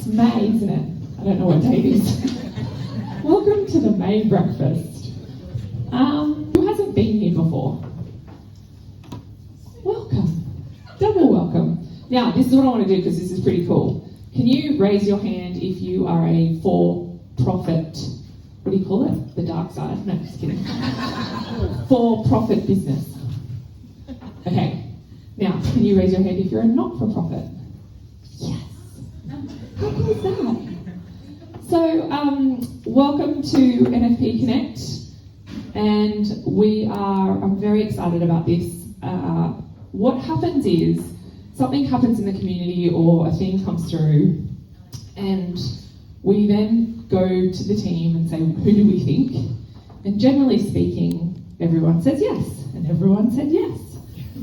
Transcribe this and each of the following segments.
May, isn't it? I don't know what day it is. Welcome to the May breakfast. Who hasn't been here before? Welcome. Double welcome. Now, this is what I want to do because this is pretty cool. Can you raise your hand if you are a for-profit, what do you call it? The dark side? No, just kidding. For-profit business. Okay. Now, can you raise your hand if you're a not-for-profit? Yes. How cool is that? So, welcome to NFP Connect, and I'm very excited about this. What happens is, something happens in the community or a theme comes through, and we then go to the team and say, who do we think? And generally speaking, everyone says yes, and everyone said yes.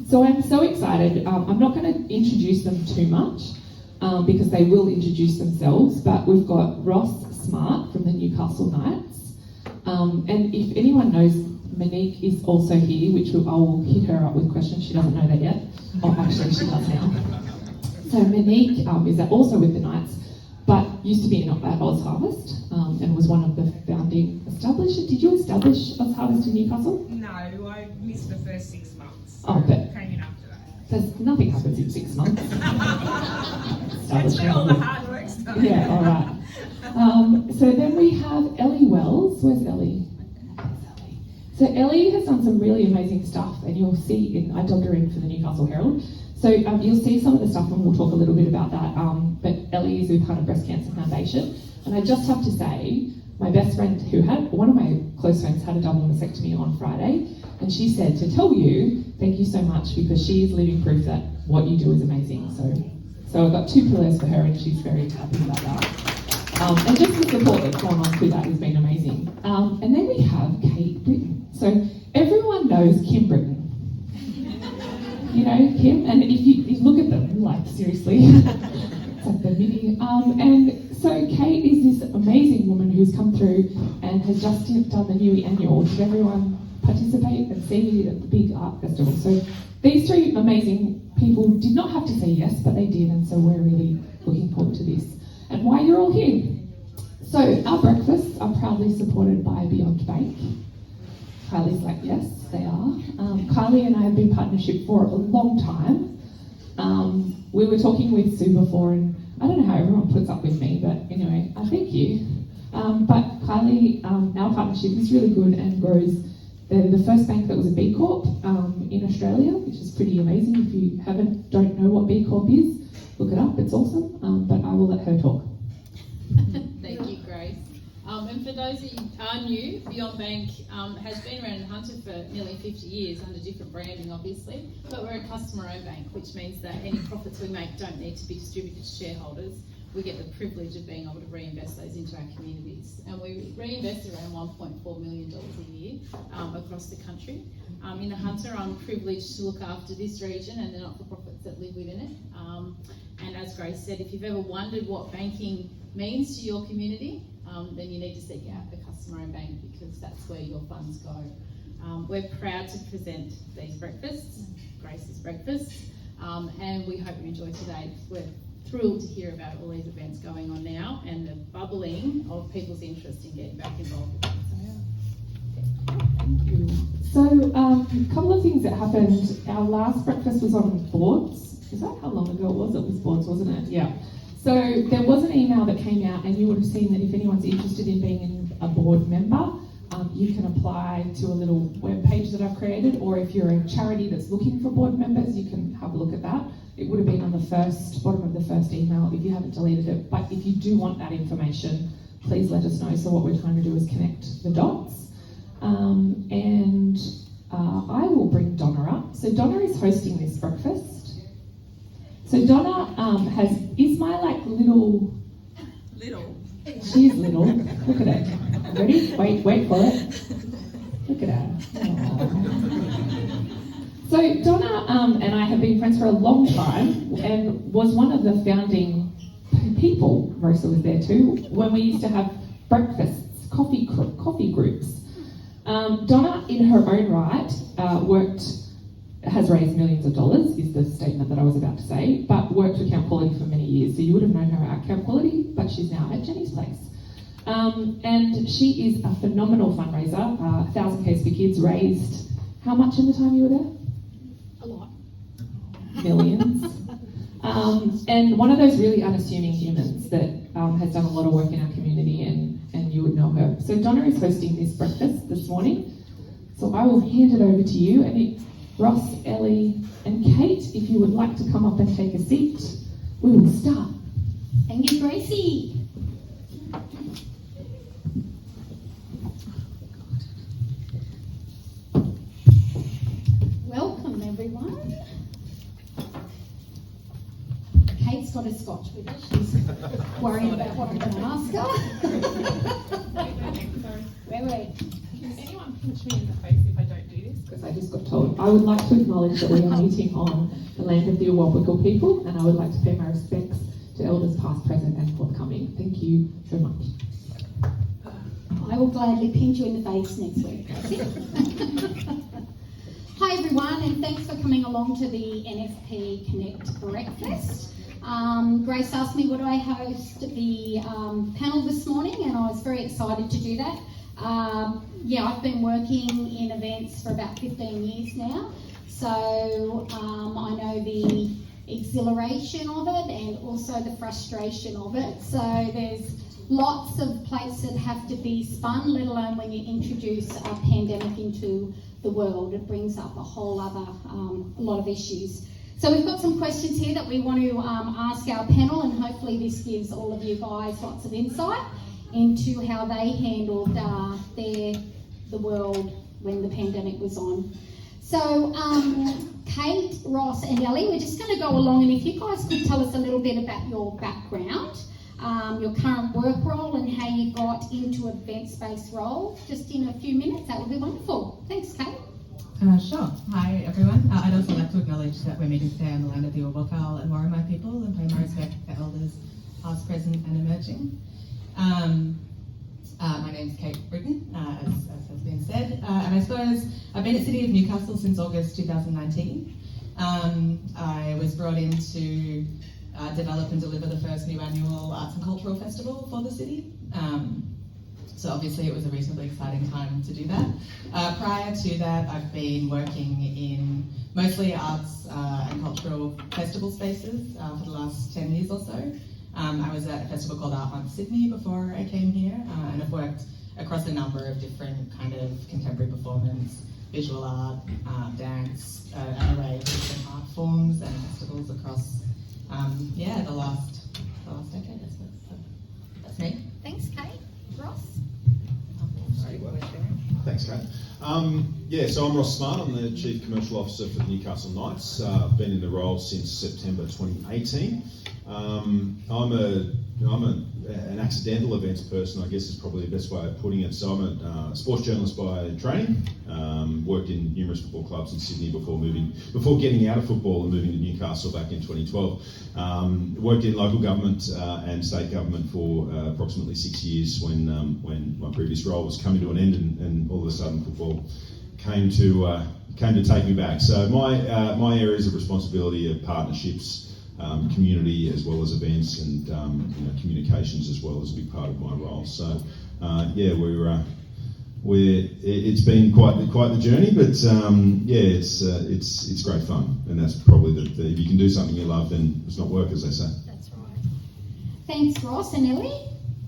So I'm so excited. I'm not going to introduce them too much, because they will introduce themselves, but we've got Ross Smart from the Newcastle Knights, and if anyone knows, Monique is also here, which I will hit her up with questions. She doesn't know that yet. Oh, actually she does now. So Monique is also with the Knights, but used to be at Oz Harvest, and was one of the founding establishers. Did you establish Oz Harvest in Newcastle? No, I missed the first 6 months. Oh, but came in after that. There's nothing happens in 6 months. That's where all the hard work started. Yeah, all right. So then we have Ellie Wells. Where's Ellie? So Ellie has done some really amazing stuff, and you'll see, I dubbed her in for the Newcastle Herald. So you'll see some of the stuff, and we'll talk a little bit about that. But Ellie is with Hunter Breast Cancer Foundation. And I just have to say, my best friend one of my close friends had a double mastectomy on Friday, and she said to tell you, thank you so much, because she is living proof that what you do is amazing. So I've got 2 pillars for her, and she's very happy about that. And just the support that's gone on through that has been amazing. And then we have Kate Britton. So everyone knows Kim Britton. You know Kim, and if you look at them, like seriously, it's like the mini. And so Kate is this amazing woman who's come through and has just done the Newey Annual. Did everyone participate and see at the big art festival? So these 3 amazing people did not have to say yes, but they did, and so we're really looking forward to this. And why you're all here. So our breakfasts are proudly supported by Beyond Bank. Kylie's like, yes, they are. Kylie and I have been in partnership for a long time. We were talking with Sue before, and I don't know how everyone puts up with me, but anyway, I thank you. But Kylie, our partnership is really good and grows. They're the first bank that was a B Corp in Australia, which is pretty amazing. If you don't know what B Corp is, look it up, it's awesome. But I will let her talk. Thank you, Grace. And for those of you who are new, Beyond Bank has been around in Hunter for nearly 50 years under different branding, obviously. But we're a customer-owned bank, which means that any profits we make don't need to be distributed to shareholders. We get the privilege of being able to reinvest those into our communities. And we reinvest around $1.4 million a year across the country. In the Hunter, I'm privileged to look after this region and the not-for-profits that live within it. And as Grace said, if you've ever wondered what banking means to your community, then you need to seek out a customer-owned bank, because that's where your funds go. We're proud to present these breakfasts, Grace's breakfasts, and we hope you enjoy today. We're thrilled to hear about all these events going on now and the bubbling of people's interest in getting back involved with them. Thank you. So a couple of things that happened. Our last breakfast was on boards. Is that how long ago it was? It was boards, wasn't it? Yeah. So there was an email that came out, and you would have seen that if anyone's interested in being a board member, you can apply to a little web page that I've created, or if you're a charity that's looking for board members, you can have a look at that. It would have been on the bottom of the first email if you haven't deleted it. But if you do want that information, please let us know. So what we're trying to do is connect the dots. I will bring Donna up. So Donna is hosting this breakfast. So Donna is my little. She is little. Look at it. Ready? Wait for it. Look at her. Aww. So Donna and I have been friends for a long time, and was one of the founding people. Marissa was there too, when we used to have breakfasts, coffee groups. Donna, in her own right, has raised millions of dollars, is the statement that I was about to say, but worked with Camp Quality for many years. So you would have known her at Camp Quality, but but she's now at Jenny's place. And she is a phenomenal fundraiser. 1,000 Ks for Kids raised how much in the time you were there? A lot. Millions. And one of those really unassuming humans that has done a lot of work in our community, and you would know her. So Donna is hosting this breakfast this morning. So I will hand it over to you. And Ross, Ellie, and Kate, if you would like to come up and take a seat, we will start. Thank you, Gracie. Welcome, everyone. Kate's got a scotch with her. She's worried about what I'm going to ask her. Wait. Can anyone pinch me in the face if I don't do this? Because I just got told. I would like to acknowledge that we are meeting on the land of the Awabakal people, and I would like to pay my respects to elders past, present, and forthcoming. Thank you so much. I will gladly pinch you in the face next week. Hi everyone, and thanks for coming along to the NFP Connect Breakfast. Grace asked me would I host the panel this morning, and I was very excited to do that. I've been working in events for about 15 years now, so I know the exhilaration of it and also the frustration of it. So there's lots of plates that have to be spun, let alone when you introduce a pandemic into the world. It brings up a whole other lot of issues. So we've got some questions here that we want to ask our panel, and hopefully this gives all of you guys lots of insight into how they handled the world when the pandemic was on. So Kate, Ross and Ellie, we're just going to go along, and if you guys could tell us a little bit about your background, your current work role and how you got into events-based role, just in a few minutes, that would be wonderful. Thanks, Kate. Sure. Hi, everyone. I'd also like to acknowledge that we're meeting today on the land of the Awabakal and Warramai people, and pay my respect to elders past, present and emerging. My name's Kate Britton, as has been said, and I suppose I've been at City of Newcastle since August 2019. I was brought in to develop and deliver the first new annual Arts and Cultural Festival for the city. So obviously it was a reasonably exciting time to do that. Prior to that, I've been working in mostly arts and cultural festival spaces for the last 10 years or so. I was at a festival called Art Month Sydney before I came here, and I've worked across a number of different kind of contemporary performance, visual art, dance, an array of different art forms and festivals across the last decade, I suppose. So that's me. Thanks, Kate. Ross? Thanks, Kate. So I'm Ross Smart. I'm the Chief Commercial Officer for the Newcastle Knights. I've been in the role since September 2018. I'm an accidental events person, I guess is probably the best way of putting it. So I'm a sports journalist by training. Worked in numerous football clubs in Sydney before getting out of football and moving to Newcastle back in 2012. Worked in local government and state government for approximately 6 years when my previous role was coming to an end, and all of a sudden football came to take me back. So my areas of responsibility are partnerships, community as well as events, and communications as well as a big part of my role. So it's been quite the journey, but it's great fun, and that's probably the if you can do something you love, then it's not work, as they say. That's right. Thanks, Ross. And Ellie?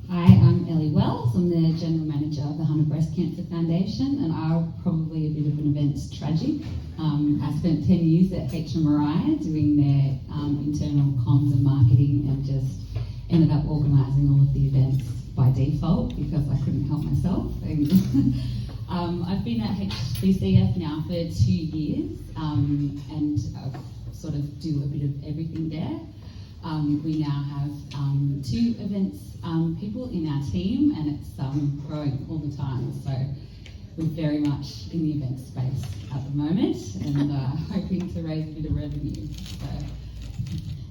Hi, I'm Ellie Wells. I'm the General Manager of the Hunter Breast Cancer Foundation, and I'm probably a bit of an events tragic. I spent 10 years at HMRI doing their internal comms and marketing, and just ended up organising all of the events by default because I couldn't help myself. And I've been at HBCF now for 2 years, and I sort of do a bit of everything there. We now have 2 events people in our team, and it's growing all the time. So we're very much in the event space at the moment, and hoping to raise a bit of revenue. So.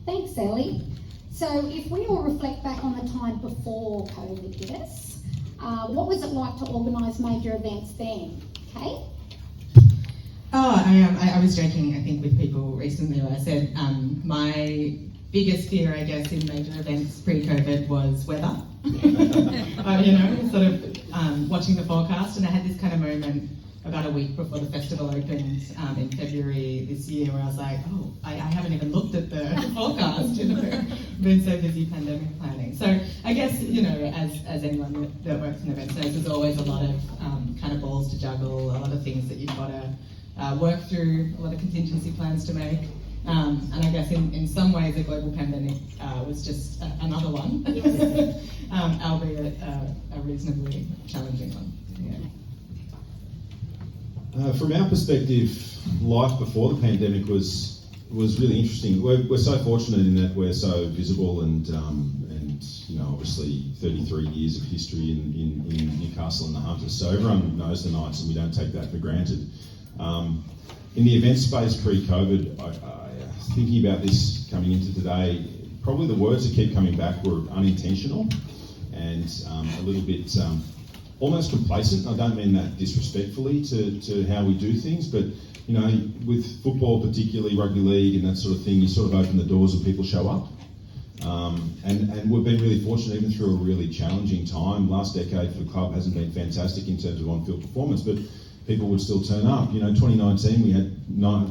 Thanks, Ellie. So if we all reflect back on the time before COVID hit us, what was it like to organise major events then? Kate? I was joking, I think, with people recently where I said my biggest fear, I guess, in major events pre-COVID was weather. You know, sort of watching the forecast, and I had this kind of moment about a week before the festival opened in February this year, where I was like, oh, I haven't even looked at the forecast, you know, I've been so busy pandemic planning. So I guess, you know, as anyone that works in events knows, there's always a lot of kind of balls to juggle, a lot of things that you've got to work through, a lot of contingency plans to make. And I guess in some ways the global pandemic was just another one, albeit a reasonably challenging one. Yeah. From our perspective, life before the pandemic was really interesting. We're so fortunate in that we're so visible and you know, obviously 33 years of history in Newcastle and the Hunters, so everyone knows the Knights and we don't take that for granted. In the event space pre-COVID, thinking about this coming into today, probably the words that keep coming back were unintentional and a little bit almost complacent. I don't mean that disrespectfully to how we do things, but you know, with football, particularly rugby league and that sort of thing, you sort of open the doors and people show up. And we've been really fortunate, even through a really challenging time. Last decade for the club hasn't been fantastic in terms of on-field performance, but people would still turn up. You know, 2019 we had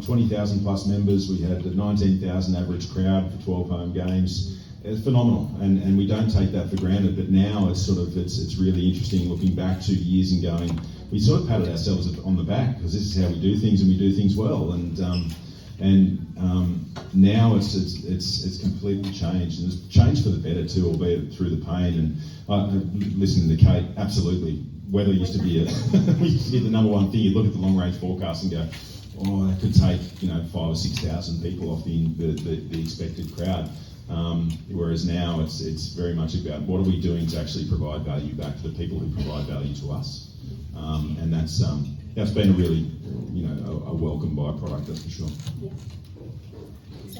20,000 plus members. We had a 19,000 average crowd for 12 home games. It's phenomenal, and we don't take that for granted. But now it's sort of it's really interesting looking back 2 years and going, we sort of patted ourselves on the back because this is how we do things and we do things well. And now it's completely changed, and it's changed for the better too, albeit through the pain. And listening to Kate, absolutely. Weather used to be the number one thing. You look at the long range forecast and go, oh, that could take 5,000 or 6,000 people off the expected crowd. Whereas now it's very much about what are we doing to actually provide value back to the people who provide value to us, and that's been a really a welcome byproduct, that's for sure. Yeah.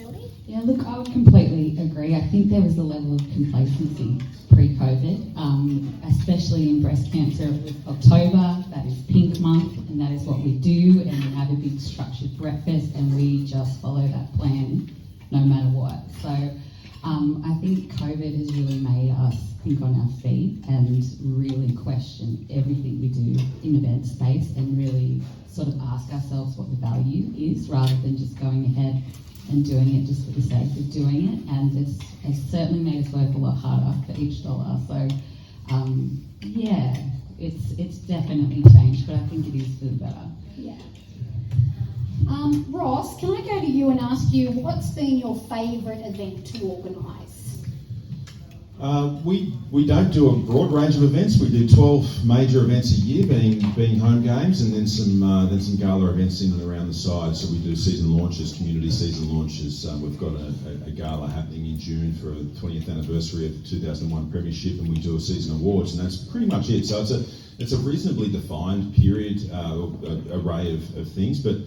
Ellie? Yeah, look, I would completely agree. I think there was a level of complacency pre-COVID, especially in breast cancer. It was October, that is Pink Month, and that is what we do, and we have a big structured breakfast, and we just follow that plan no matter what. So I think COVID has really made us think on our feet and really question everything we do in event space and really sort of ask ourselves what the value is rather than just going ahead and doing it just for the sake of doing it. And it's certainly made us work a lot harder for each dollar. So yeah, it's definitely changed, but I think it is for the better. Yeah. Ross, can I go to you and ask you what's been your favourite event to organise? We don't do a broad range of events. We do 12 major events a year, being home games, and then some gala events in and around the side. So we do season launches, community season launches. We've got a gala happening in June for a 20th anniversary of the 2001 Premiership, and we do a season awards, and that's pretty much it. So it's a reasonably defined period, array of things. But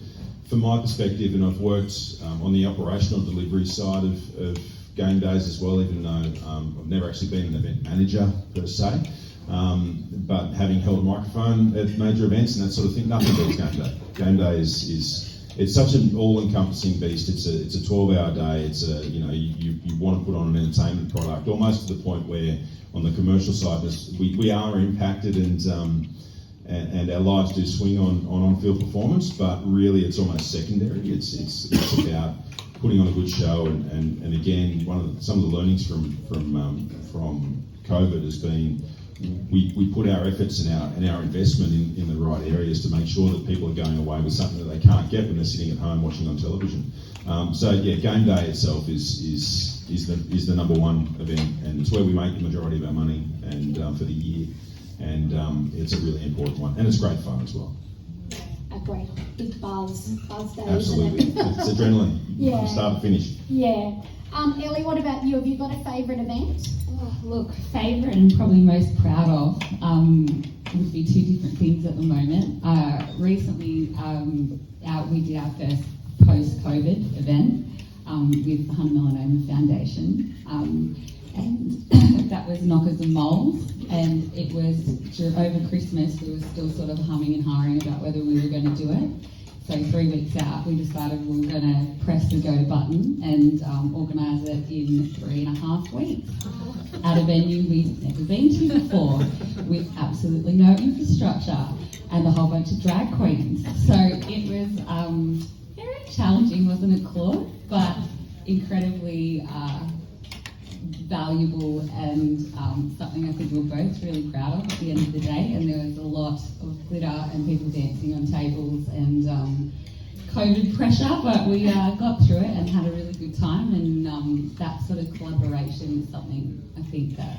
from my perspective, and I've worked on the operational delivery side of game days as well, even though I've never actually been an event manager per se, but having held a microphone at major events and that sort of thing, nothing beats game day. Game day it's such an all-encompassing beast. It's a 12-hour day. It's you want to put on an entertainment product, almost to the point where on the commercial side we are impacted and our lives do swing on-field performance, but really it's almost secondary. It's about putting on a good show, and again, some of the learnings from COVID has been we put our efforts and our investment in the right areas to make sure that people are going away with something that they can't get when they're sitting at home watching on television. So yeah, game day itself is the number one event, and it's where we make the majority of our money and for the year, and it's a really important one, and it's great fun as well. A great big buzz day. Absolutely, Isn't it? it's adrenaline Yeah. from start to finish. Yeah. Ellie, what about you? Have you got a favourite event? Oh, look, favourite and probably most proud of would be two different things at the moment. Recently, we did our first post-COVID event with the Hunter Melanoma Foundation, and that was Knockers and Moles, and it was over Christmas. We were still sort of humming and hawing about whether we were going to do it. So 3 weeks out, we decided we were going to press the go button and organise it in 3.5 weeks at a venue we've never been to before, with absolutely no infrastructure and a whole bunch of drag queens. So it was very challenging, wasn't it, Claude? But incredibly valuable and something I think we're both really proud of at the end of the day. And there was a lot of glitter and people dancing on tables and COVID pressure, but we got through it and had a really good time. And that sort of collaboration is something I think that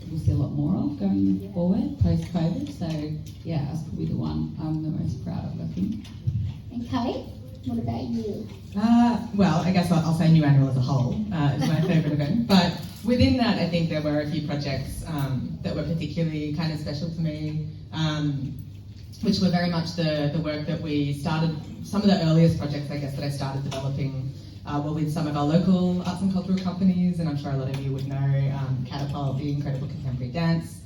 we'll see a lot more of going forward post-COVID. So yeah, that's probably the one I'm the most proud of, I think. And Kate, what about you? Well, I guess I'll say New Annual as a whole is my favourite event. But within that, I think there were a few projects that were particularly kind of special to me, which were very much the work that we started. Some of the earliest projects, I guess, that I started developing were with some of our local arts and cultural companies, and I'm sure a lot of you would know Catapult, the incredible contemporary dance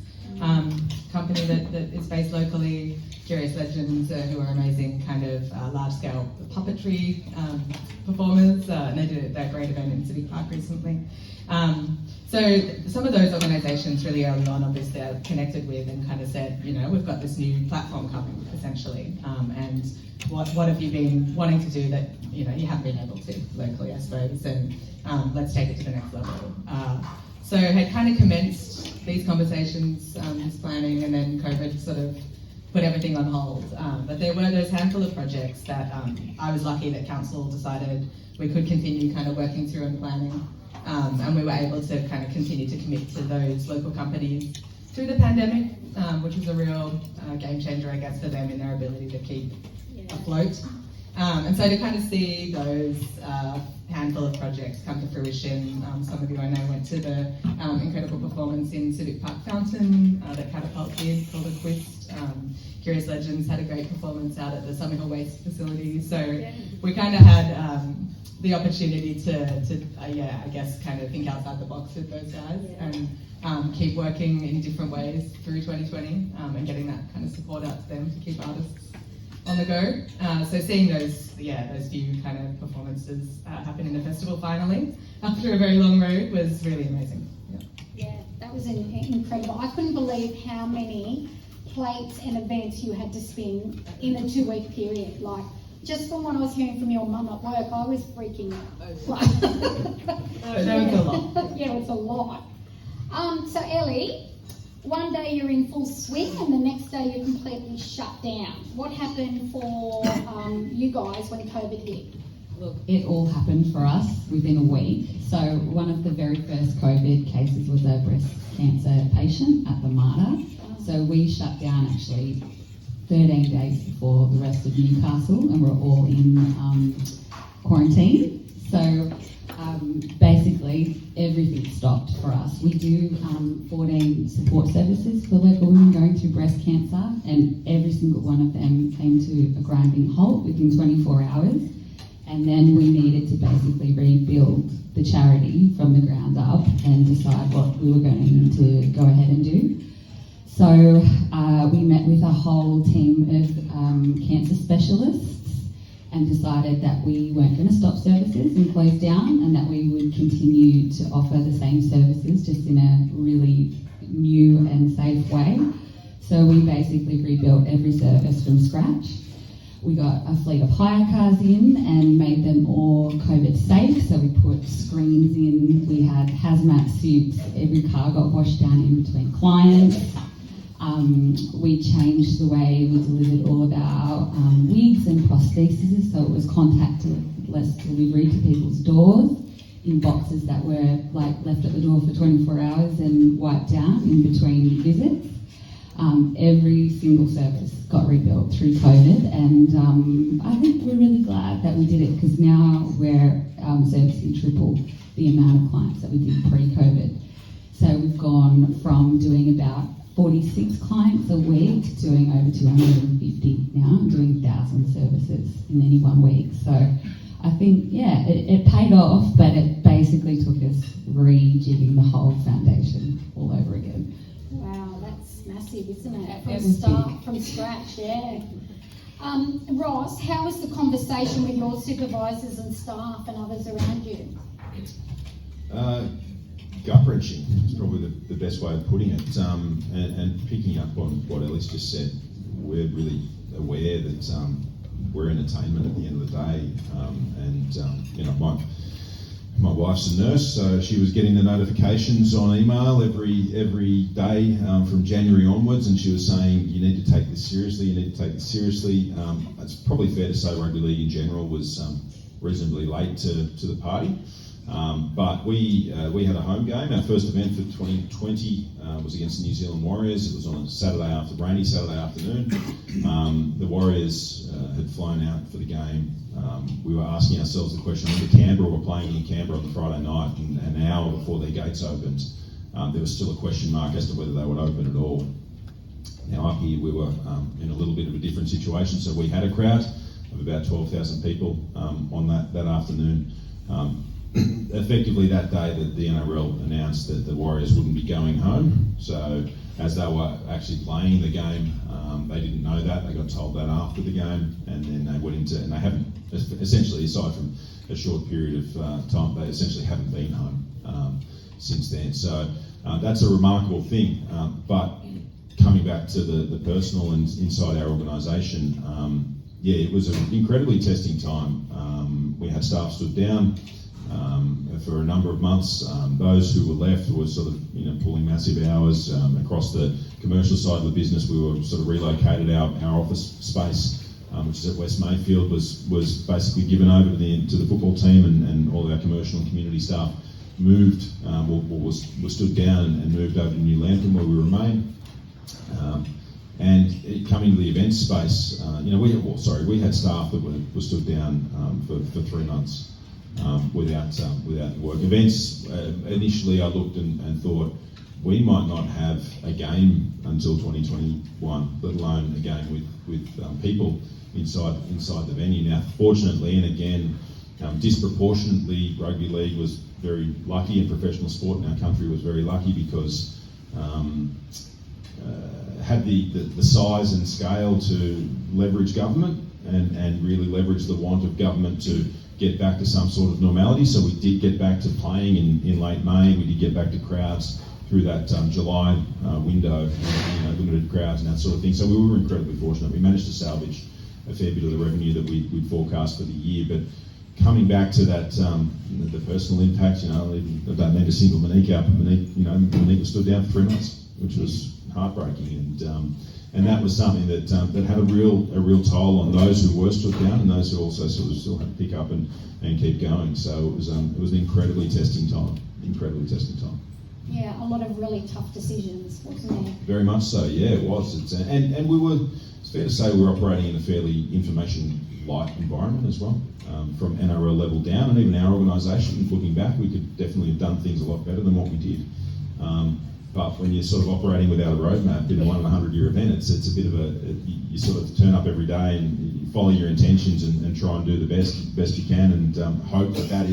company that is based locally, Curious Legends, who are amazing kind of large-scale puppetry performers, and they did that great event in City Park recently. So some of those organisations really early on obviously I connected with and kind of said, you know, we've got this new platform coming essentially, and what have you been wanting to do that, you know, you haven't been able to locally, I suppose, and let's take it to the next level. So I had kind of commenced these conversations, this planning, and then COVID sort of put everything on hold. But there were those handful of projects that I was lucky that council decided we could continue kind of working through and planning. And we were able to kind of continue to commit to those local companies through the pandemic, which was a real game changer, I guess, for them in their ability to keep afloat. And so to kind of see those handful of projects come to fruition, some of you I know went to the incredible performance in Civic Park Fountain that Catapult did called A Quist. Curious Legends had a great performance out at the Summerhill Waste facility. So we kind of had the opportunity to I guess, kind of think outside the box with those guys and keep working in different ways through 2020 and getting that kind of support out to them to keep artists on the go. So seeing those few kind of performances happen in the festival finally after a very long road was really amazing. Yeah, that was incredible. I couldn't believe how many plates and events you had to spin in a 2-week period. Like, just from what I was hearing from your mum at work, I was freaking out. That was a lot. Yeah, it's a lot. So Ellie, one day you're in full swing and the next day you're completely shut down. What happened for you guys when COVID hit? Look, it all happened for us within a week. So one of the very first COVID cases was a breast cancer patient at the Mater. So we shut down actually 13 days before the rest of Newcastle, and we're all in quarantine. So basically everything stopped for us. We do 14 support services for local women going through breast cancer, and every single one of them came to a grinding halt within 24 hours. And then we needed to basically rebuild the charity from the ground up and decide what we were going to go ahead and do. So we met with a whole team of cancer specialists and decided that we weren't going to stop services and close down, and that we would continue to offer the same services just in a really new and safe way. So we basically rebuilt every service from scratch. We got a fleet of hire cars in and made them all COVID safe. So we put screens in, we had hazmat suits, every car got washed down in between clients. We changed the way we delivered all of our wigs and prostheses, so it was contactless delivery to people's doors in boxes that were like left at the door for 24 hours and wiped down in between visits. Every single service got rebuilt through COVID, and I think we're really glad that we did it, because now we're servicing triple the amount of clients that we did pre-COVID. So we've gone from doing about 46 clients a week to doing over 250 now, and doing 1,000 services in any 1 week. So I think, yeah, it paid off, but it basically took us rejigging the whole foundation all over again. Wow, that's massive, isn't it? It was big. From scratch, yeah. Ross, how was the conversation with your supervisors and staff and others around you? Gut-wrenching is probably the best way of putting it. And picking up on what Ellie's just said, we're really aware that we're entertainment at the end of the day. My wife's a nurse, so she was getting the notifications on email every day from January onwards, and she was saying, you need to take this seriously, you need to take this seriously. It's probably fair to say rugby league in general was reasonably late to the party. But we had a home game. Our first event for 2020 was against the New Zealand Warriors. It was on a rainy Saturday afternoon. The Warriors had flown out for the game. We were asking ourselves the question, Canberra were playing in Canberra on the Friday night, and an hour before their gates opened, there was still a question mark as to whether they would open at all. Now up here we were in a little bit of a different situation, so we had a crowd of about 12,000 people on that afternoon. Effectively that day that the NRL announced that the Warriors wouldn't be going home, so as they were actually playing the game, they didn't know that. They got told that after the game, and then they went into, and they haven't, essentially aside from a short period of time, they essentially haven't been home since then. So that's a remarkable thing. But coming back to the personal and inside our organisation, it was an incredibly testing time. We had staff stood down for a number of months. Those who were left were sort of pulling massive hours across the commercial side of the business. We were sort of relocated our office space, which is at West Mayfield, was basically given over to the football team, and all of our commercial and community staff moved, was stood down and moved over to New Lambton, where we remain. And coming to the events space, we had staff that were stood down for 3 months. Without work. Events, initially I looked and thought we might not have a game until 2021, let alone a game with people inside the venue. Now, fortunately, and again, disproportionately, rugby league was very lucky, and professional sport in our country was very lucky because had the size and scale to leverage government and really leverage the want of government to get back to some sort of normality. So we did get back to playing in late May. We did get back to crowds through that July window, limited crowds and that sort of thing. So we were incredibly fortunate. We managed to salvage a fair bit of the revenue that we'd forecast for the year. But coming back to that, the personal impact, I don't need to single Monique out, but Monique was stood down for 3 months, which was heartbreaking, and that was something that had a real toll on those who were stood down and those who also sort of still had to pick up and keep going. So it was an incredibly testing time. Yeah, a lot of really tough decisions, wasn't it? Very much so. Yeah, it was. And we were. It's fair to say we were operating in a fairly information light environment as well, from NRL level down, and even our organisation. Looking back, we could definitely have done things a lot better than what we did. But when you're sort of operating without a roadmap in a 1-in-100-year event, it's a bit of you sort of turn up every day and you follow your intentions and try and do the best you can, and hope that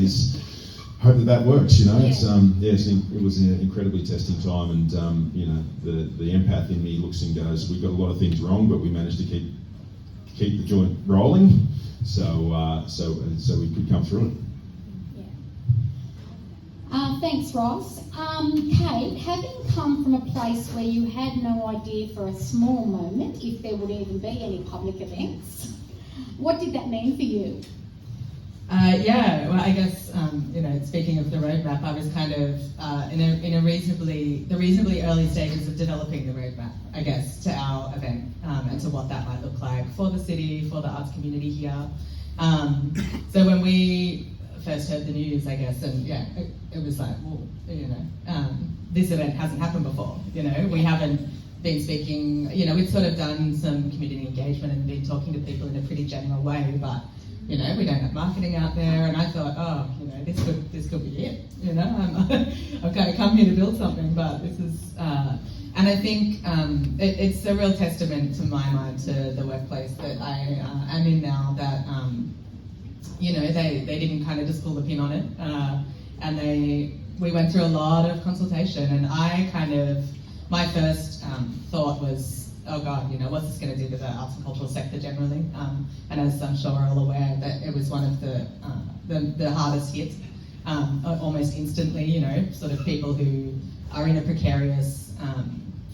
works. It was an incredibly testing time, and the empath in me looks and goes, we got a lot of things wrong, but we managed to keep the joint rolling, so we could come through it. Thanks, Ross. Kate, having come from a place where you had no idea for a small moment if there would even be any public events, what did that mean for you? Well, I guess, speaking of the roadmap, I was kind of in the reasonably early stages of developing the roadmap, I guess, to our event and to what that might look like for the city, for the arts community here. So when we first heard the news, I guess, and it was like, well, this event hasn't happened before. We haven't been speaking. We've sort of done some community engagement and been talking to people in a pretty general way, but we don't have marketing out there. And I thought, this could be it. I've kind of come here to build something, but this is. And I think it's a real testament to my mind to the workplace that I am in now, that they didn't kind of just pull the pin on it, and we went through a lot of consultation, and my first thought was, oh God, what's this going to do to the arts and cultural sector generally? And as I'm sure we're all aware, that it was one of the hardest hit, almost instantly. Sort of people who are in a precarious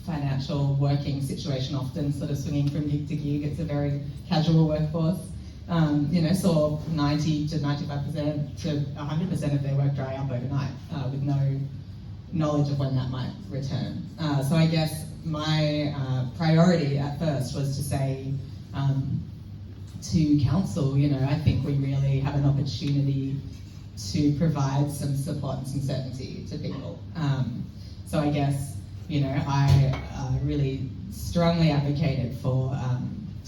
financial working situation, often sort of swinging from gig to gig. It's a very casual workforce. Saw 90 to 95% to 100% of their work dry up overnight with no knowledge of when that might return. So I guess my priority at first was to say to council, I think we really have an opportunity to provide some support and some certainty to people. So I guess, I really strongly advocated for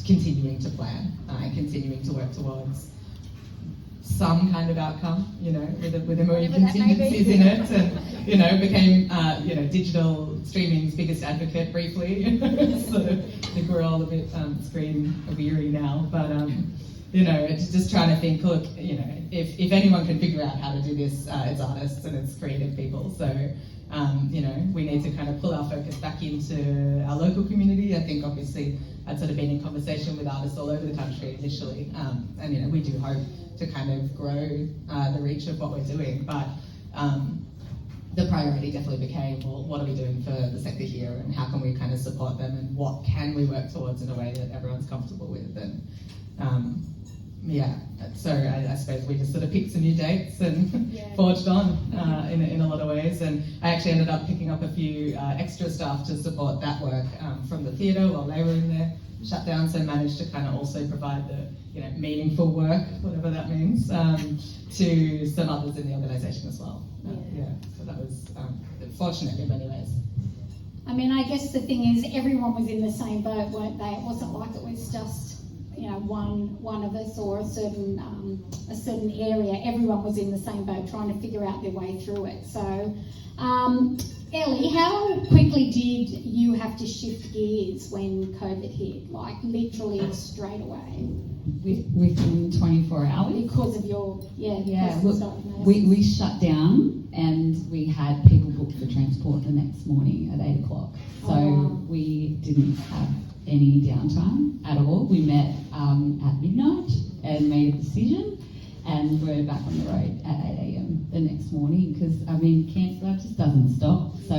continuing to plan and continuing to work towards some kind of outcome, with emerging contingencies in it, and became digital streaming's biggest advocate briefly. So I think we're all a bit screen weary now, but it's just trying to think. Look, if anyone can figure out how to do this, it's artists and it's creative people. So we need to kind of pull our focus back into our local community. I think obviously I'd sort of been in conversation with artists all over the country initially, and we do hope to kind of grow the reach of what we're doing. But the priority definitely became, well, what are we doing for the sector here, and how can we kind of support them, and what can we work towards in a way that everyone's comfortable with? And so I suppose we just sort of picked some new dates and forged on in a lot of ways. And I actually ended up picking up a few extra staff to support that work from the theatre while they were in their shutdown, so managed to kind of also provide the meaningful work, whatever that means, to some others in the organisation as well. So that was fortunate in many ways. I mean, I guess the thing is, everyone was in the same boat, weren't they? It wasn't like it was just one of us or a certain area. Everyone was in the same boat, trying to figure out their way through it. So, Ellie, how quickly did you have to shift gears when COVID hit? Like literally straight away? Within 24 hours. Because of your Look, we shut down and we had people booked for transport the next morning at 8 o'clock. So we didn't have any downtime at all. We met at midnight and made a decision, and we're back on the road at 8 a.m. the next morning, because cancer life just doesn't stop. So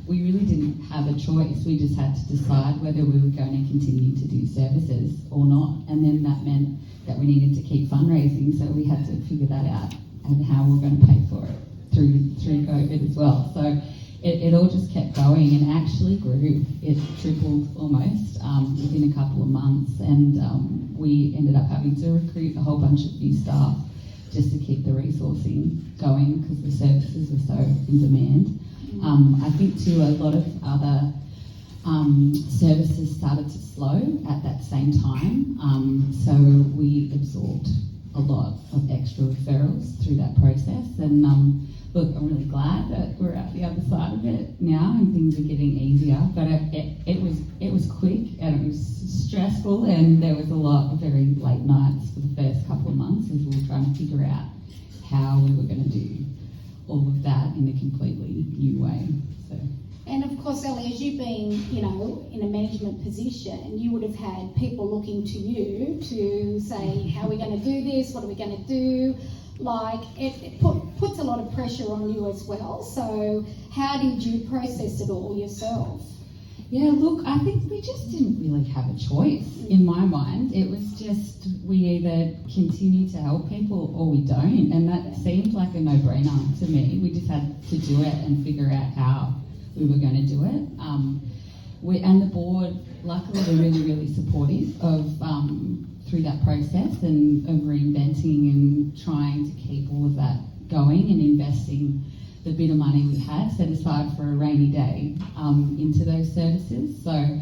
we really didn't have a choice. We just had to decide whether we were going to continue to do services or not, and then that meant that we needed to keep fundraising. So we had to figure that out and how we're going to pay for it through COVID as well. So it all just kept going and actually grew. It tripled almost within a couple of months, and we ended up having to recruit a whole bunch of new staff just to keep the resourcing going, because the services were so in demand. I think too, a lot of other services started to slow at that same time, so we absorbed a lot of extra referrals through that process. And look, I'm really glad that we're at the other side of it now and things are getting easier. But it was quick and it was stressful, and there was a lot of very late nights for the first couple of months as we were trying to figure out how we were going to do all of that in a completely new way. So. And of course, Ellie, as you've been, in a management position, you would have had people looking to you to say, how are we going to do this? What are we going to do? Like, it puts a lot of pressure on you as well. So how did you process it all yourself? Yeah, look, I think we just didn't really have a choice in my mind. It was just, we either continue to help people or we don't. And that seemed like a no-brainer to me. We just had to do it and figure out how we were going to do it. And the board, luckily, were really, really supportive of through that process and of reinventing and trying to keep all of that going and investing the bit of money we had set aside for a rainy day into those services. So,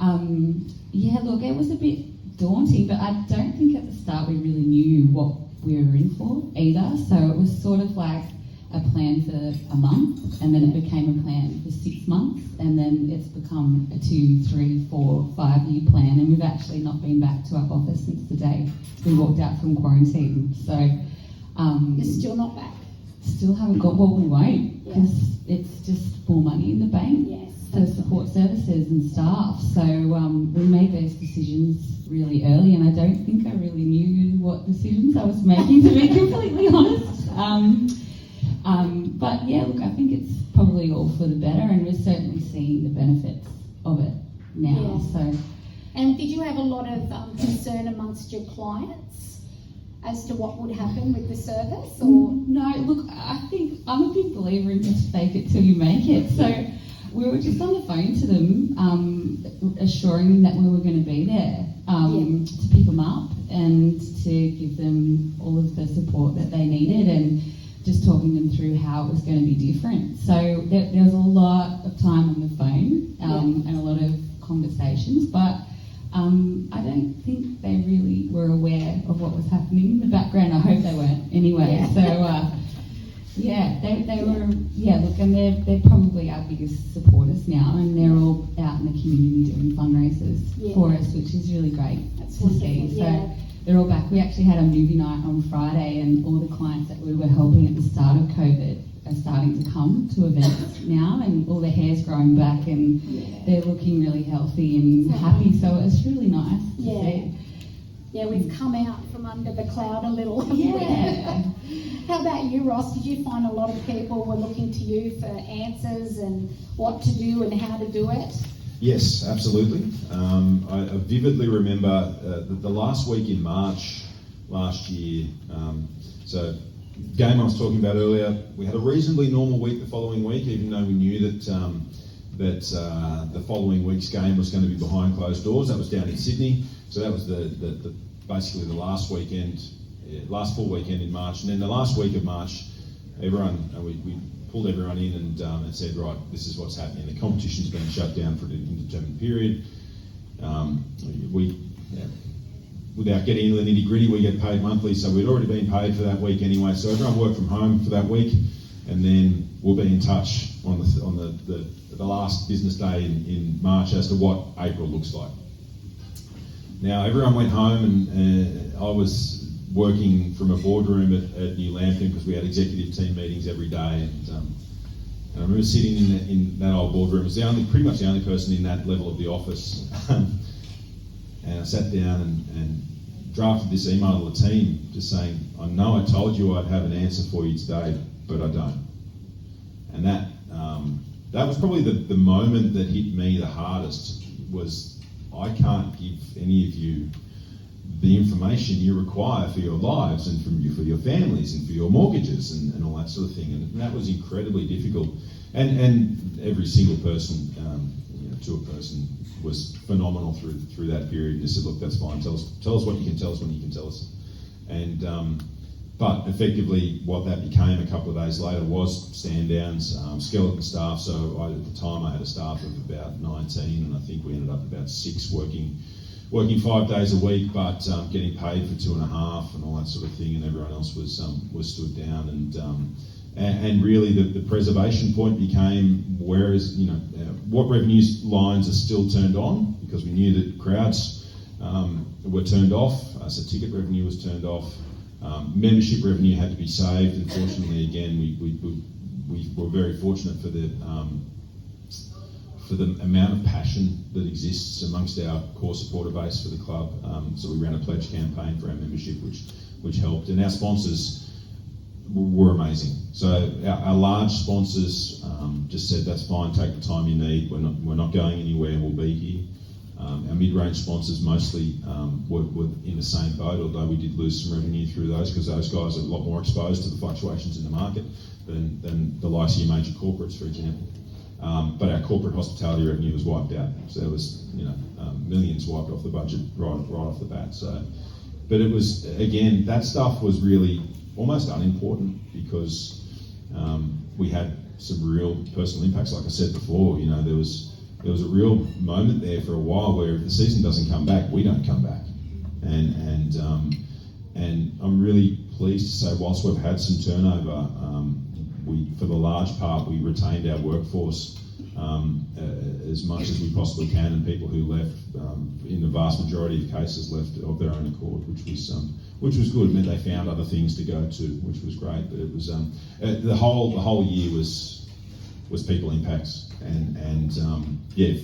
look, it was a bit daunting, but I don't think at the start we really knew what we were in for either. So it was sort of like a plan for a month, and then it became a plan for 6 months, and then it's become a 2, 3, 4, 5 year plan, and we've actually not been back to our office since the day we walked out from quarantine. So You're still not back? Still haven't got, well, we won't, because it's just more money in the bank Yes. for support services and staff. So we made those decisions really early, and I don't think I really knew what decisions I was making, to be completely honest. But yeah, look, I think it's probably all for the better, and we're certainly seeing the benefits of it now. Yeah. So. And did you have a lot of concern amongst your clients as to what would happen with the service? Or No, look, I think I'm a big believer in just fake it till you make it. So we were just on the phone to them, assuring them that we were going to be there to pick them up and to give them all of the support that they needed, and just talking them through how it was going to be different. So there was a lot of time on the phone and a lot of conversations, but I don't think they really were aware of what was happening in the background. I hope they weren't anyway. Yeah. So they were, look, and they're probably our biggest supporters now, and they're all out in the community doing fundraisers for us, which is really great That's to see. wonderful, yeah. So they're all back. We actually had a movie night on Friday, and all the clients that we were helping at the start of COVID are starting to come to events now, and all their hair's growing back, and they're looking really healthy and happy. So it's really nice to see. Yeah, we've come out from under the cloud a little. haven't we? Yeah. How about you, Ross? Did you find a lot of people were looking to you for answers and what to do and how to do it? Yes, absolutely. I vividly remember the last week in March last year. So, game I was talking about earlier, we had a reasonably normal week the following week, even though we knew that the following week's game was going to be behind closed doors. That was down in Sydney. So that was the basically the last weekend, last full weekend in March. And then the last week of March, we pulled everyone in and said, right, this is what's happening. The competition's been shut down for an indeterminate period. Without getting into the nitty-gritty, we get paid monthly, so we'd already been paid for that week anyway. So everyone worked from home for that week, and then we'll be in touch on the last business day in March as to what April looks like. Now everyone went home, and I was working from a boardroom at New Lambton because we had executive team meetings every day, and I remember sitting in that old boardroom. I was pretty much the only person in that level of the office. And I sat down and drafted this email to the team just saying, I know I told you I'd have an answer for you today, but I don't. And that was probably the moment that hit me the hardest, was I can't give any of you the information you require for your lives and for your families and for your mortgages and all that sort of thing. And that was incredibly difficult. And every single person, to a person, was phenomenal through that period. Just said, look, that's fine. Tell us what you can tell us when you can tell us. And but effectively, what that became a couple of days later was stand downs, skeleton staff. So at the time, I had a staff of about 19, and I think we ended up about 6 working 5 days a week, but getting paid for 2.5 and all that sort of thing. And everyone else was stood down. And really, the preservation point became what revenue lines are still turned on, because we knew that crowds were turned off, so ticket revenue was turned off. Membership revenue had to be saved. Unfortunately, again, we were very fortunate for the amount of passion that exists amongst our core supporter base for the club. So we ran a pledge campaign for our membership, which helped, and our sponsors were amazing. So our large sponsors just said, that's fine, take the time you need, we're not going anywhere, we'll be here. Our mid-range sponsors mostly were in the same boat, although we did lose some revenue through those, because those guys are a lot more exposed to the fluctuations in the market than the likes of your major corporates, for example. But our corporate hospitality revenue was wiped out, so there was millions wiped off the budget right off the bat. So, but it was, again, that stuff was really almost unimportant, because we had some real personal impacts. Like I said before, there was a real moment there for a while where if the season doesn't come back, we don't come back. And I'm really pleased to say, whilst we've had some turnover, for the large part, we retained our workforce as much as we possibly can, and people who left, in the vast majority of cases, left of their own accord, which was good. It meant they found other things to go to, which was great. But it was the whole year was was people impacts, and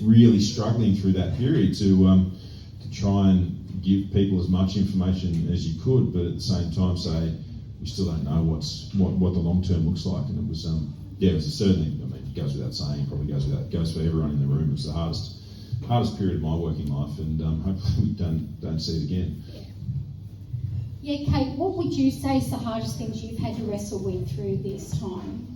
really struggling through that period to try and give people as much information as you could, but at the same time say we still don't know what the long term looks like. And it was certainly, I mean, it goes without saying, probably goes for everyone in the room. It was the hardest period of my working life, and hopefully we don't see it again. Yeah, Kate, what would you say is the hardest things you've had to wrestle with through this time?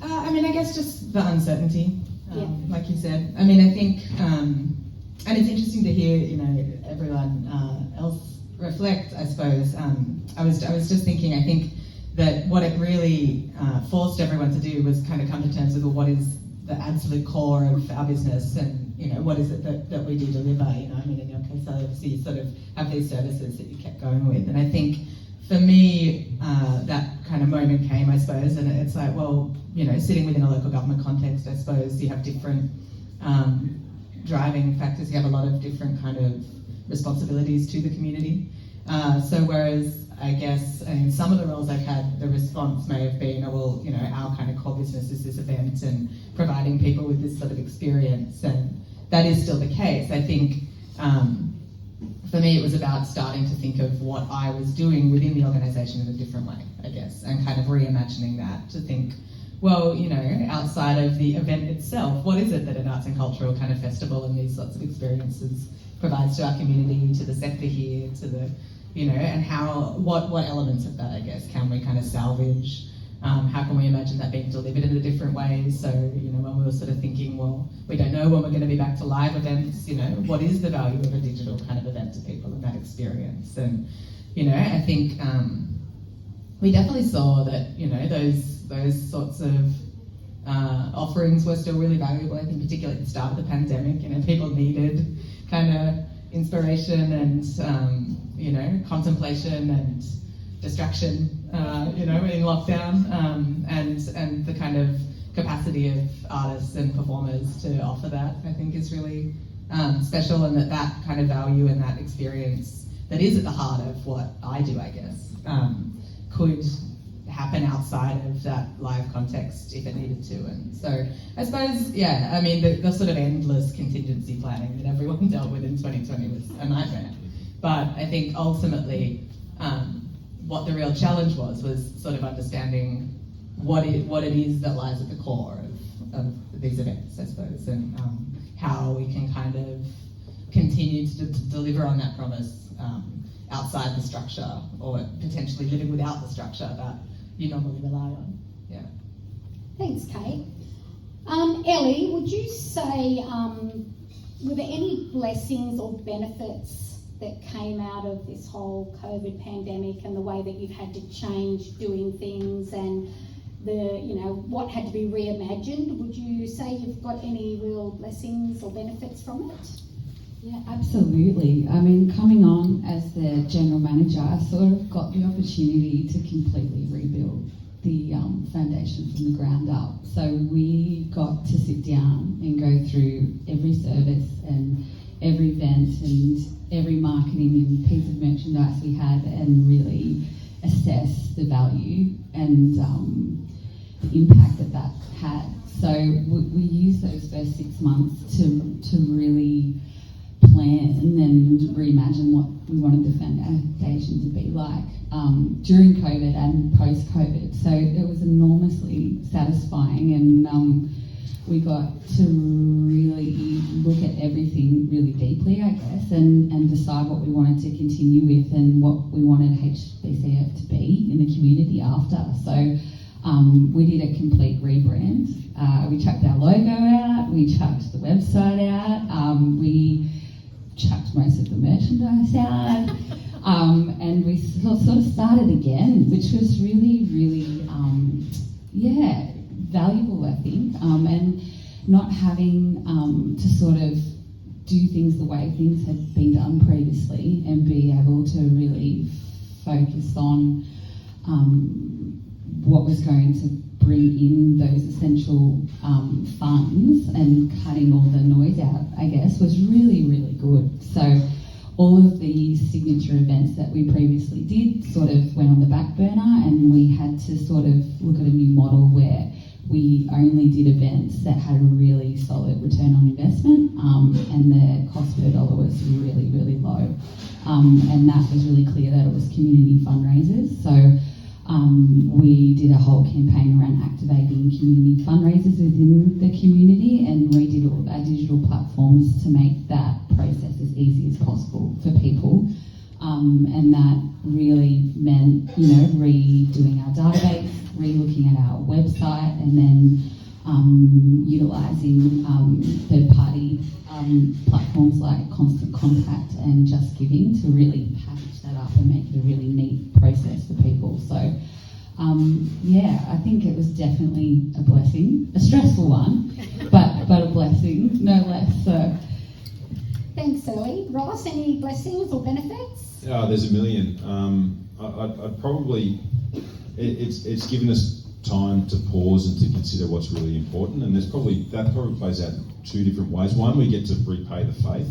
I mean, I guess just the uncertainty, Yeah. like you said. I mean, I think, and it's interesting to hear, you know, everyone else reflect, I suppose. I was just thinking, I think that what it really forced everyone to do was kind of come to terms with, well, what is the absolute core of our business, and, you know, what is it that we do deliver, you know. I mean, in your case, obviously you sort of have these services that you kept going with, and I think for me, that kind of moment came, I suppose, and it's like, well, you know, sitting within a local government context, I suppose you have different driving factors. You have a lot of different kind of responsibilities to the community. So whereas I guess in some of the roles I've had, the response may have been, oh, well, you know, our kind of core business is this event and providing people with this sort of experience, and that is still the case. I think for me it was about starting to think of what I was doing within the organisation in a different way, I guess, and kind of reimagining that to think, well, you know, outside of the event itself, what is it that an arts and cultural kind of festival and these sorts of experiences provides to our community, to the sector here, to the, you know, and what elements of that, I guess, can we kind of salvage? How can we imagine that being delivered in a different way? So, you know, when we were sort of thinking, well, we don't know when we're going to be back to live events, you know, what is the value of a digital kind of event to people and that experience? And, you know, I think we definitely saw that, you know, those sorts of offerings were still really valuable. I think particularly at the start of the pandemic, you know, people needed kind of inspiration and, you know, contemplation and distraction, you know, in lockdown, and the kind of capacity of artists and performers to offer that, I think, is really special, and that kind of value and that experience that is at the heart of what I do, I guess, could happen outside of that live context if it needed to. And so I suppose, yeah, I mean, the sort of endless contingency planning that everyone dealt with in 2020 was a nightmare. But I think ultimately what the real challenge was sort of understanding what it is that lies at the core of these events, I suppose, and how we can kind of continue to deliver on that promise outside the structure, or potentially living without the structure that you normally rely on. Yeah. Thanks, Kate. Ellie, would you say, were there any blessings or benefits that came out of this whole COVID pandemic and the way that you've had to change doing things and what had to be reimagined? Would you say you've got any real blessings or benefits from it? Yeah, absolutely. I mean, coming on as the general manager, I sort of got the opportunity to completely rebuild the foundation from the ground up. So we got to sit down and go through every service and every event and every marketing and piece of merchandise we had, and really assess the value and the impact that had. So we used those first 6 months to really plan and reimagine what we wanted the foundation to be like during COVID and post-COVID. So it was enormously satisfying, and we got to really look at everything really deeply, I guess, and decide what we wanted to continue with and what we wanted HBCF to be in the community after. So we did a complete rebrand. We chucked our logo out, we chucked the website out, we chucked most of the merchandise out, and we sort of started again, which was really, really, valuable, I think, and not having to sort of do things the way things had been done previously, and be able to really focus on what was going to bring in those essential funds, and cutting all the noise out, I guess, was really, really good. So all of the signature events that we previously did sort of went on the back burner, and we had to sort of look at a new model where we only did events that had a really solid return on investment, and the cost per dollar was really, really low. And that was really clear that it was community fundraisers. So we did a whole campaign around activating community fundraisers within the community and redid all our digital platforms to make that process as easy as possible for people. And that really meant, redoing our database, re-looking at our website, and then utilising third-party platforms like Constant Contact and Just Giving to really package that up and make it a really neat process for people. So, I think it was definitely a blessing, a stressful one, but a blessing, no less so. Thanks, Ellie. Ross, any blessings or benefits? There's a million. I'd probably, it's given us time to pause and to consider what's really important, and that probably plays out in two different ways. One, we get to repay the faith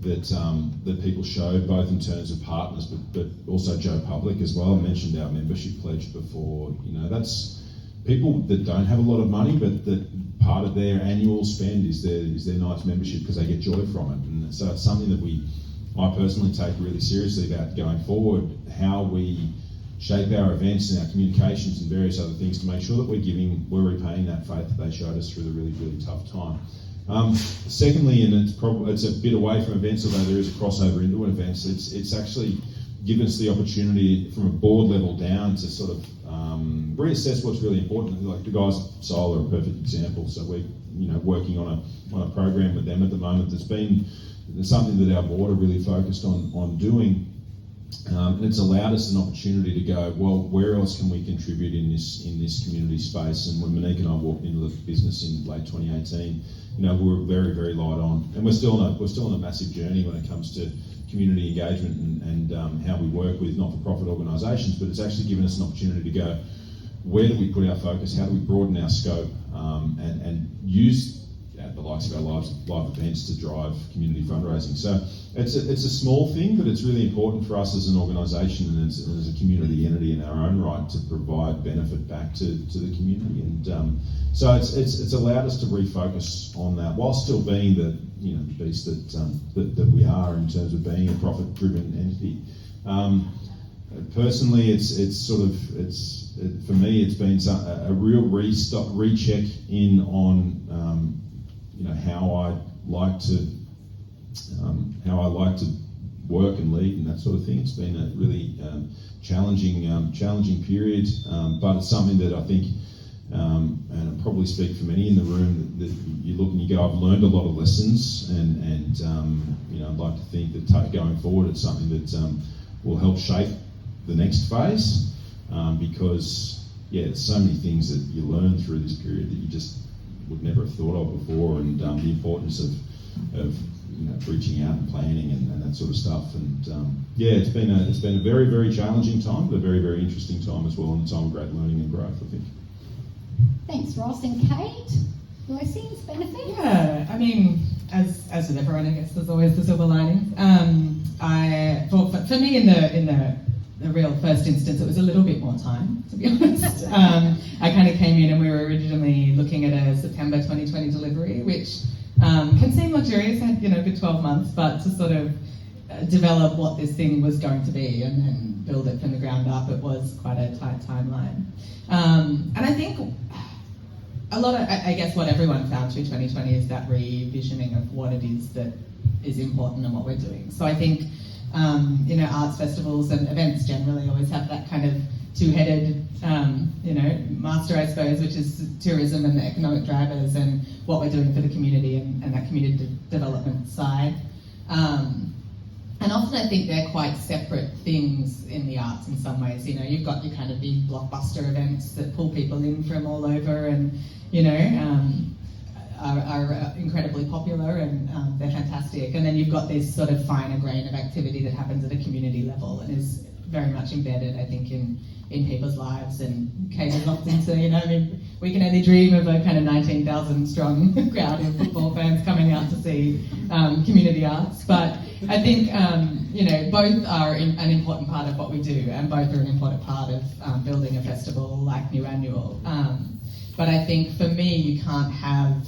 that people showed, both in terms of partners, but also Joe Public as well. I mentioned our membership pledge before. That's people that don't have a lot of money, but that part of their annual spend is their Knights membership because they get joy from it, and so it's something that I personally take really seriously about going forward, how we shape our events and our communications and various other things to make sure that we're repaying that faith that they showed us through the really, really tough time. Secondly, and it's a bit away from events, although there is a crossover into events, it's actually given us the opportunity from a board level down to sort of reassess what's really important. Like the guys at Soul are a perfect example. So we're working on a program with them at the moment that's been something that our board are really focused on doing. And it's allowed us an opportunity to go, well, where else can we contribute in this community space? And when Monique and I walked into the business in late 2018, we were very, very light on, and we're still on a massive journey when it comes to community engagement and how we work with not-for-profit organisations. But it's actually given us an opportunity to go, where do we put our focus? How do we broaden our scope and use the likes of our live events to drive community fundraising? So it's a small thing, but it's really important for us as an organisation and as a community entity in our own right to provide benefit back to the community. And so it's allowed us to refocus on that while still being the beast that we are in terms of being a profit-driven entity. Personally, for me, it's been a real recheck in on how I like to work and lead and that sort of thing. It's been a really challenging period, but it's something that I think, and I probably speak for many in the room, that you look and you go, I've learned a lot of lessons, and I'd like to think that going forward, it's something that will help shape the next phase, because there's so many things that you learn through this period that you just would never have thought of before, and the importance of reaching out and planning and that sort of stuff. And it's been a very, very challenging time, but a very, very interesting time as well, and a time of great learning and growth, I think. Thanks, Ross. And Kate, blessings, benefits? Yeah, I mean, as with everyone, I guess there's always the silver lining. For me, in the real first instance, it was a little bit more time, to be honest. I kind of came in and we were originally looking at a September 2020 delivery, which can seem luxurious, had a good 12 months, but to sort of develop what this thing was going to be and then build it from the ground up, it was quite a tight timeline. And I think a lot of, I guess what everyone found through 2020 is that revisioning of what it is that is important and what we're doing. So I think arts festivals and events generally always have that kind of two-headed, master, I suppose, which is tourism and the economic drivers and what we're doing for the community and that community development side. And often I think they're quite separate things in the arts in some ways. You've got your kind of big blockbuster events that pull people in from all over and, are incredibly popular and they're fantastic. And then you've got this sort of finer grain of activity that happens at a community level and is very much embedded, I think, in people's lives. And Kate is often say, we can only dream of a kind of 19,000 strong crowd of football fans coming out to see community arts. But I think, both are an important part of what we do, and both are an important part of building a festival like New Annual. But I think for me, you can't have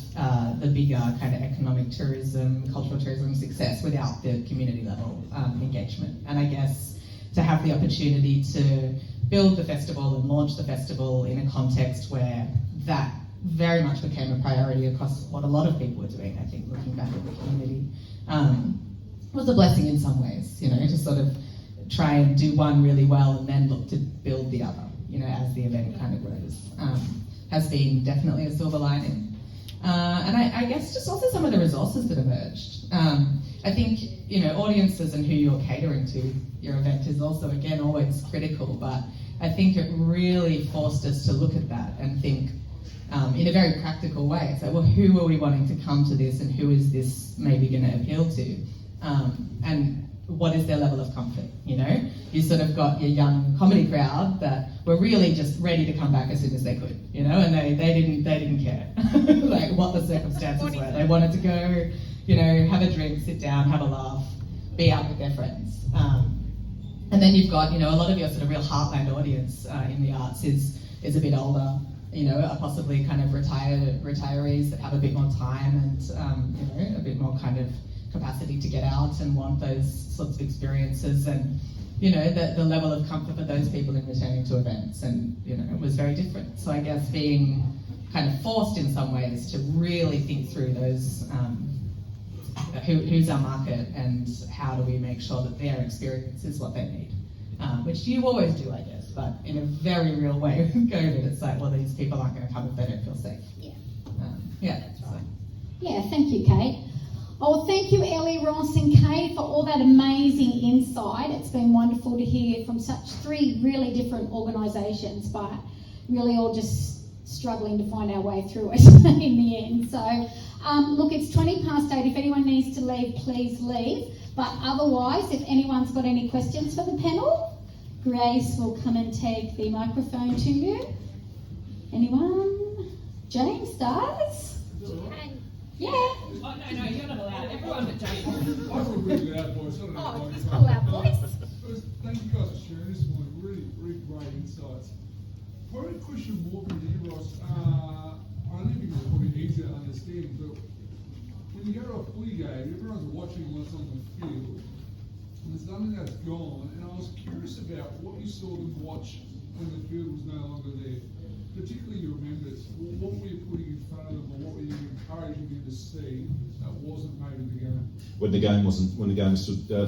the bigger kind of economic tourism, cultural tourism success without the community level engagement. And I guess to have the opportunity to build the festival and launch the festival in a context where that very much became a priority across what a lot of people were doing, I think, looking back at the community, was a blessing in some ways, you know, to sort of try and do one really well and then look to build the other, you know, as the event kind of grows. Has been definitely a silver lining. And I guess just also some of the resources that emerged. I think, you know, audiences and who you're catering to your event is also, again, always critical, but I think it really forced us to look at that and think in a very practical way. So, well, who are we wanting to come to this and who is this maybe going to appeal to? And what is their level of comfort, you know? You sort of got your young comedy crowd that were really just ready to come back as soon as they could, you know, and they didn't care like what the circumstances were. They wanted to go, you know, have a drink, sit down, have a laugh, be out with their friends. And then you've got, you know, a lot of your sort of real heartland audience in the arts is a bit older, you know, are possibly kind of retirees that have a bit more time and, you know, a bit more kind of capacity to get out and want those sorts of experiences, and you know the level of comfort for those people in returning to events, and you know it was very different. So I guess being kind of forced in some ways to really think through those who's our market and how do we make sure that their experience is what they need, which you always do, I guess, but in a very real way with COVID, it's like, well, these people aren't going to come if they don't feel safe. Yeah, that's right. Yeah, thank you, Kate. Oh, well, thank you, Ellie, Ross and Kate, for all that amazing insight. It's been wonderful to hear from such three really different organisations, but really all just struggling to find our way through it in the end. So, look, it's 8:20. If anyone needs to leave, please leave. But otherwise, if anyone's got any questions for the panel, Grace will come and take the microphone to you. Anyone? James does? Yeah. Oh, no, you're not allowed. Everyone but James. I feel really loud voice. I don't know Oh, if just call out voice. First, thank you guys for sharing this morning. Really great insights. Probably a question more for you, Ross. I don't think it's probably easier to understand, but when you go to a footy game, everyone's watching what's on the field, and there's something that's gone, and I was curious about what you saw them watch when the field was no longer there. Particularly your members, what were you putting in front of them, or what were you encouraging them to see that wasn't made in the game? When the game was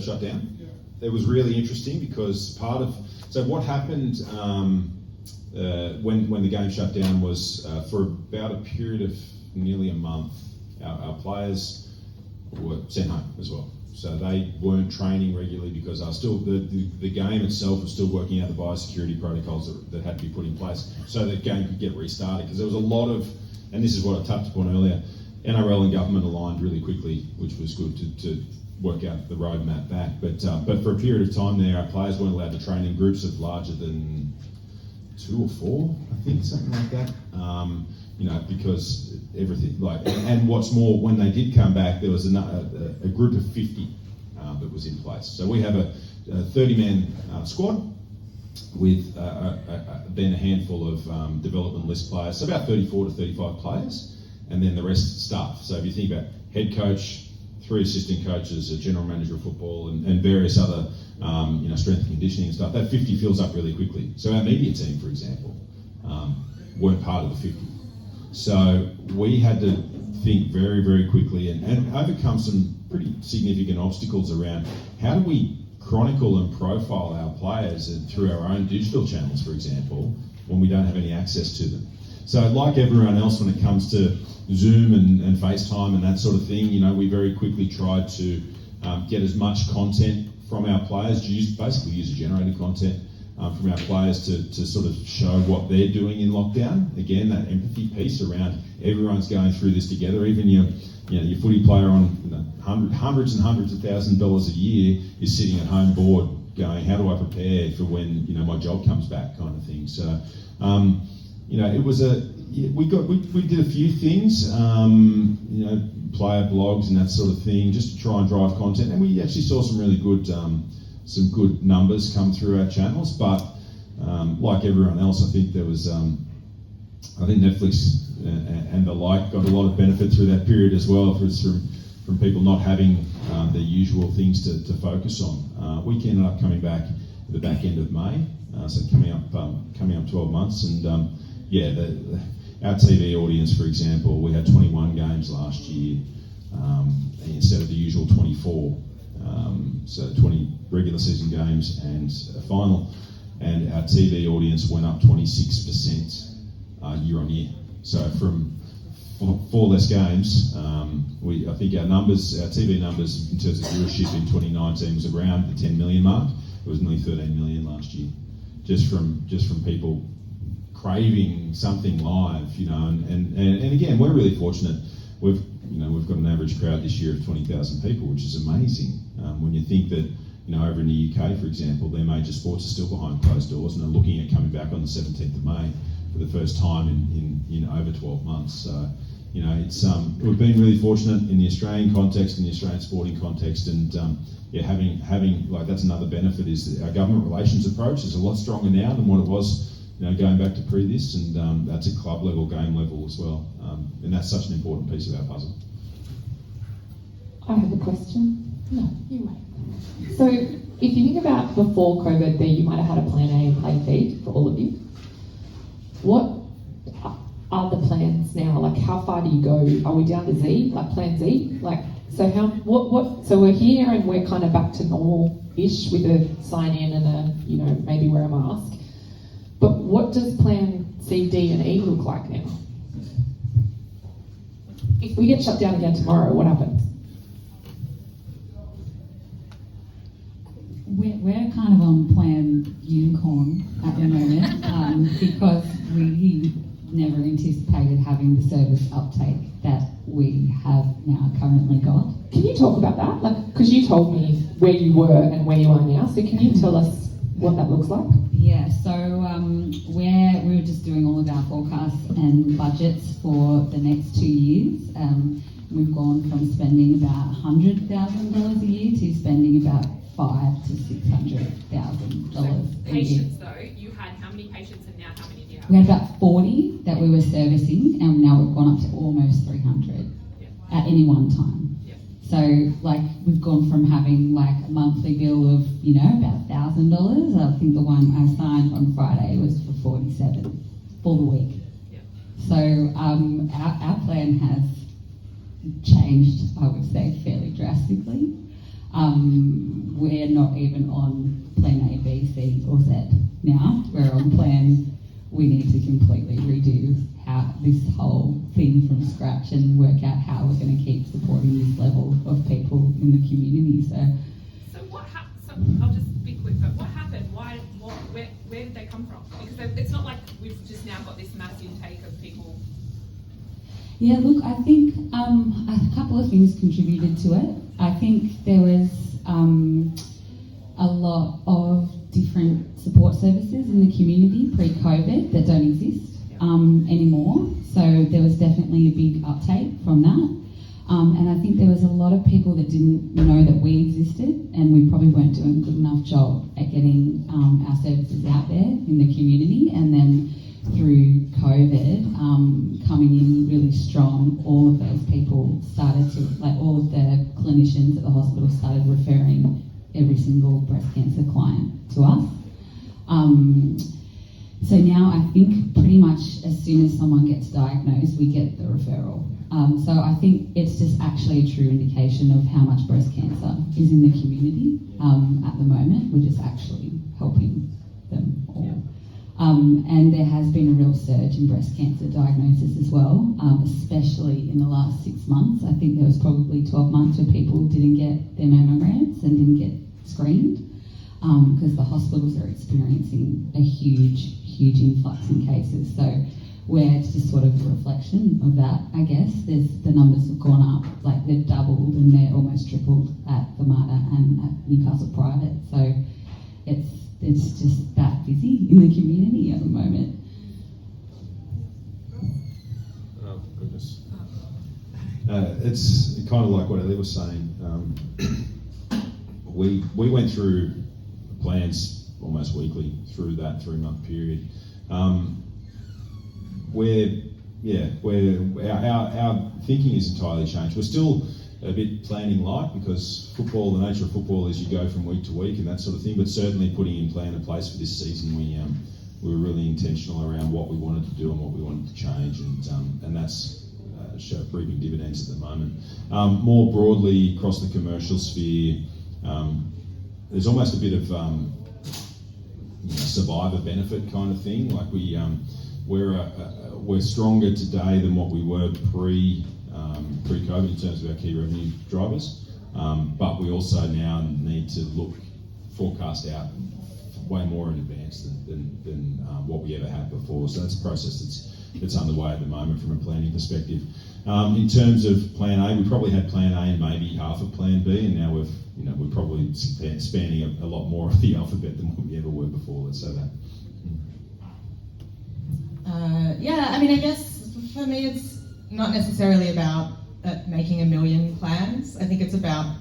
shut down, Yeah. it was really interesting because so what happened when the game shut down was for about a period of nearly a month, our players were sent home as well. So they weren't training regularly because the game itself was still working out the biosecurity protocols that had to be put in place so the game could get restarted. Because there was a lot of, and this is what I touched upon earlier, NRL and government aligned really quickly, which was good to work out the roadmap back. But for a period of time there, our players weren't allowed to train in groups of larger than 2 or 4, I think, something like that. You know, because everything, and what's more, when they did come back, there was a group of 50 that was in place. So we have a 30-man squad with then a handful of development list players, so about 34 to 35 players, and then the rest staff. So if you think about head coach, 3 assistant coaches, a general manager of football, and various other strength and conditioning and stuff, that 50 fills up really quickly. So our media team, for example, weren't part of the 50. So we had to think very, very quickly and overcome some pretty significant obstacles around how do we chronicle and profile our players through our own digital channels, for example, when we don't have any access to them. So like everyone else when it comes to Zoom and FaceTime and that sort of thing, you know, we very quickly tried to get as much content from our players, basically user-generated content, from our players to sort of show what they're doing in lockdown. Again, that empathy piece around everyone's going through this together. Even your footy player on hundreds and hundreds of $1,000s a year is sitting at home bored, going, "How do I prepare for when my job comes back?" kind of thing. So, it was we did a few things, player blogs and that sort of thing, just to try and drive content, and we actually saw some really good. Some good numbers come through our channels, but like everyone else, I think there was I think Netflix and the like got a lot of benefit through that period as well, from people not having their usual things to focus on. We ended up coming back at the back end of May, so coming up 12 months, and our TV audience, for example, we had 21 games last year instead of the usual 24. So 20 regular season games and a final, and our TV audience went up 26% year on year. So from 4 less games, I think our TV numbers in terms of viewership in 2019 was around the 10 million mark. It was nearly 13 million last year, just from people craving something live, and again, we're really fortunate. We've got an average crowd this year of 20,000 people, which is amazing. When you think that, over in the UK, for example, their major sports are still behind closed doors, and they're looking at coming back on the 17th of May for the first time in over 12 months. So, it's we've been really fortunate in the Australian context, in the Australian sporting context, and having like, that's another benefit, is that our government relations approach is a lot stronger now than what it was, going back to this, and that's a club level, game level as well, and that's such an important piece of our puzzle. I have a question. No, you wait. So, if you think about before COVID, you might have had a plan A and plan B for all of you. What are the plans now? Like, how far do you go? Are we down to Z, like plan Z? Like, so so we're here and we're kind of back to normal-ish with a sign in and a, maybe wear a mask. But what does plan C, D, and E look like now? If we get shut down again tomorrow, what happens? We're kind of on plan unicorn at the moment because we never anticipated having the service uptake that we have now currently got. Can you talk about that? Like, because you told me where you were and where you are now, so can you tell us what that looks like? Yeah, so we were just doing all of our forecasts and budgets for the next 2 years. We've gone from spending about $100,000 a year to spending about $500,000 to $600,000 So a year. patients though, you had how many patients and now how many do you have? We had about 40 that we were servicing, and now we've gone up to almost 300 at any one time. Yeah. So, like, we've gone from having like a monthly bill of, about $1,000. I think the one I signed on Friday was for 47 for the week. Yeah. So, our plan has changed, I would say, fairly drastically. We're not even on plan A, B, C, or Z now. We're on plan, we need to completely redo this whole thing from scratch and work out how we're going to keep supporting this level of people in the community. So I'll just be quick, but what happened? Where did they come from? Because it's not like we've just now got this mass intake of people. Yeah, look, I think a couple of things contributed to it. I think there was a lot of different support services in the community pre-COVID that don't exist anymore. So there was definitely a big uptake from that. And I think there was a lot of people that didn't know that we existed, and we probably weren't doing a good enough job at getting our services out there in the community. And then through COVID, coming in really strong, all of those people started to, all of the clinicians at the hospital started referring every single breast cancer client to us. So now I think pretty much as soon as someone gets diagnosed, we get the referral. So I think it's just actually a true indication of how much breast cancer is in the community at the moment. We're just actually helping them all. And there has been a real surge in breast cancer diagnosis as well, especially in the last 6 months. I think there was probably 12 months where people didn't get their mammograms and didn't get screened because the hospitals are experiencing a huge influx in cases. So we're just sort of a reflection of that, I guess. The numbers have gone up, like they've doubled and they're almost tripled at the Mater and at Newcastle Private. So it's just that busy in the community at the moment. Oh, goodness. It's kind of like what Ellie was saying. We went through plans almost weekly through that 3-month period. our thinking is entirely changed. We're still a bit planning light because football, the nature of football is you go from week to week and that sort of thing. But certainly putting in plan in place for this season, we were really intentional around what we wanted to do and what we wanted to change, and that's reaping dividends at the moment. More broadly across the commercial sphere, there's almost a bit of survivor benefit kind of thing. Like we're stronger today than what we were pre-COVID in terms of our key revenue drivers, but we also now need to forecast out way more in advance than what we ever had before. So that's a process that's underway at the moment from a planning perspective. In terms of Plan A, we probably had Plan A and maybe half of Plan B, and now we're probably spanning a lot more of the alphabet than what we ever were before. Let's say that. I guess for me it's not necessarily about making a million plans. I think it's about,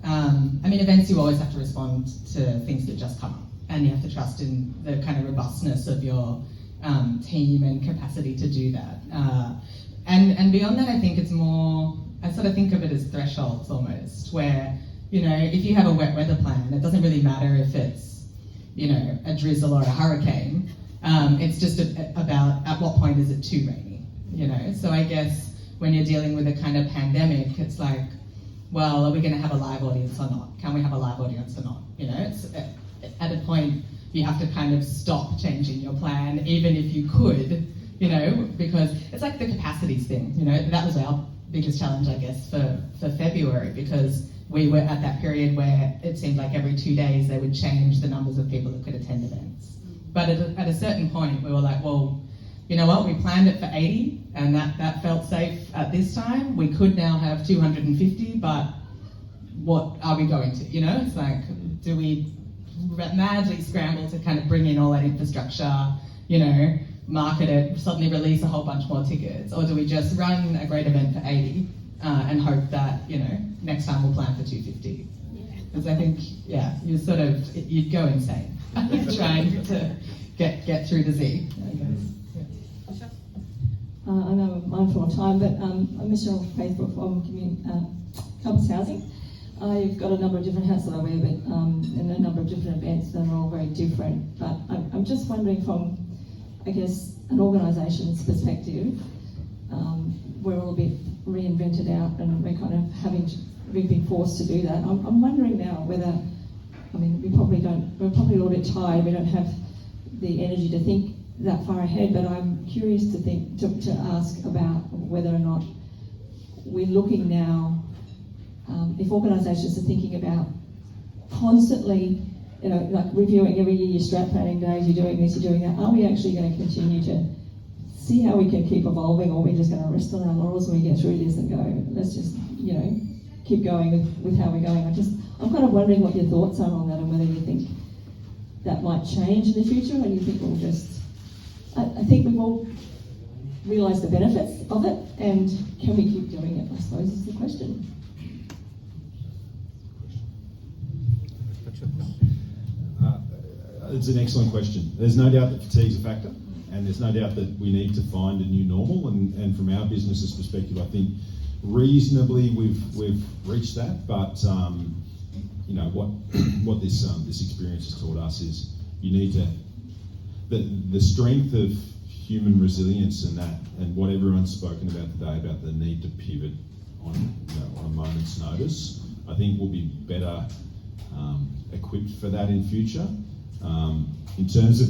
events you always have to respond to things that just come up, and you have to trust in the kind of robustness of your team and capacity to do that. And beyond that, I think it's more, I sort of think of it as thresholds almost, where, if you have a wet weather plan, it doesn't really matter if it's, a drizzle or a hurricane. It's just about at what point is it too rainy, So I guess when you're dealing with a kind of pandemic, it's like, well, are we going to have a live audience or not? Can we have a live audience or not? It's at a point you have to kind of stop changing your plan, even if you could, because it's like the capacities thing, that was our biggest challenge, I guess, for February, because we were at that period where it seemed like every 2 days they would change the numbers of people that could attend events. But at a certain point, we were like, well, you know what, we planned it for 80, and that felt safe at this time. We could now have 250, but what are we going to? It's like, do we madly scramble to kind of bring in all that infrastructure, market it, suddenly release a whole bunch more tickets, or do we just run a great event for 80 and hope that, next time we'll plan for 250? Because I think, you'd go insane trying to get through the Z, I guess. I know I'm mindful of time, but I'm Michelle Faithful from Campus Housing. I've got a number of different hats that I wear, but and a number of different events that are all very different. But I'm just wondering from, I guess, an organisation's perspective, we're all a bit reinvented out, and we're kind of we've been forced to do that. I'm wondering now whether, we're probably all a bit tired. We don't have the energy to think that far ahead, but I'm curious to ask about whether or not we're looking now, if organisations are thinking about constantly, like reviewing every year your strat planning days, you're doing this, you're doing that. Are we actually going to continue to see how we can keep evolving, or are we just going to rest on our laurels when we get through this and go, let's just, keep going with how we're going? I'm kind of wondering what your thoughts are on that, and whether you think that might change in the future, or you think we'll just, I think we've all realised the benefits of it, and can we keep doing it, I suppose, is the question. It's an excellent question. There's no doubt that fatigue's a factor, and there's no doubt that we need to find a new normal, and from our business's perspective, I think reasonably we've reached that, but what this experience has taught us is you need to, the strength of human resilience and what everyone's spoken about today about the need to pivot on a moment's notice, I think we'll be better equipped for that in future. In terms of,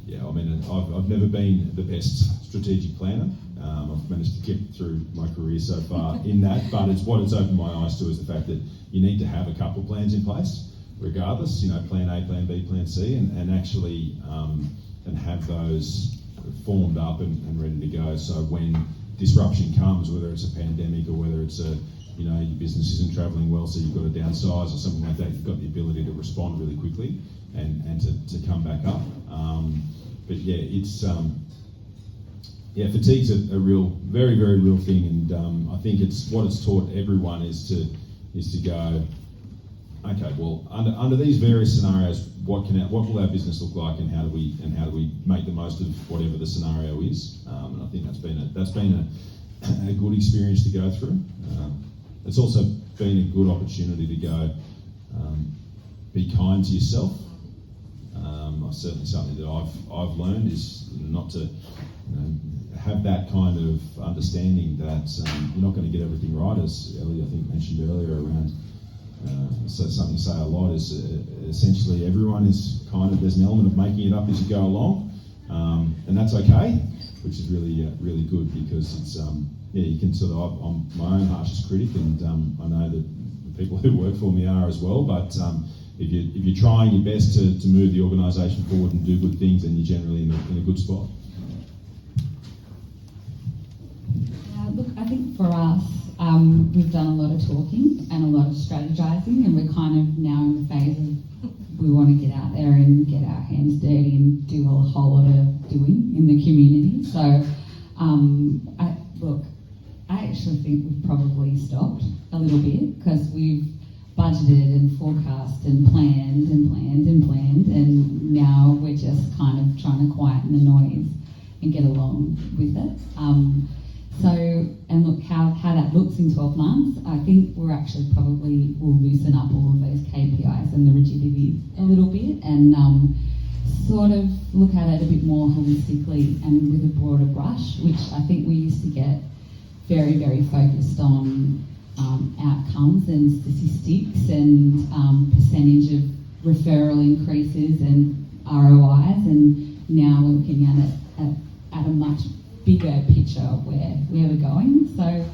I've never been the best strategic planner. I've managed to get through my career so far in that, but what it's opened my eyes to is the fact that you need to have a couple of plans in place, regardless, plan A, plan B, plan C, and actually and have those formed up and ready to go. So when disruption comes, whether it's a pandemic or whether it's your business isn't travelling well, so you've got to downsize or something like that, you've got the ability to respond really quickly and to come back up. But it's fatigue's a real, very, very real thing, and I think it's what it's taught everyone is to go, okay, well, under these various scenarios, what will our business look like, and how do we make the most of whatever the scenario is? And I think that's been a good experience to go through. It's also been a good opportunity to go be kind to yourself. Certainly something that I've learned is not to have that kind of understanding that you're not going to get everything right, as Ellie I think mentioned earlier around. So something you say a lot is essentially everyone is there's an element of making it up as you go along, and that's okay, which is really good, because it's you can I'm my own harshest critic, and I know that the people who work for me are as well, but if you're trying your best to move the organisation forward and do good things, then you're generally in a good spot. Look, I think for us, we've done a lot of talking and a lot of strategizing, and we're kind of now in the phase of we want to get out there and get our hands dirty and do a whole lot of doing in the community. So, I actually think we've probably stopped a little bit, because we've budgeted and forecast and planned, and now we're just kind of trying to quieten the noise and get along with it. And look how that looks in 12 months. I think we're actually probably will loosen up all of those KPIs and the rigidity a little bit, and sort of look at it a bit more holistically and with a broader brush, which I think we used to get very, very focused on outcomes and statistics and percentage of referral increases and ROIs, and now we're looking at it at a much bigger picture of where we're going. So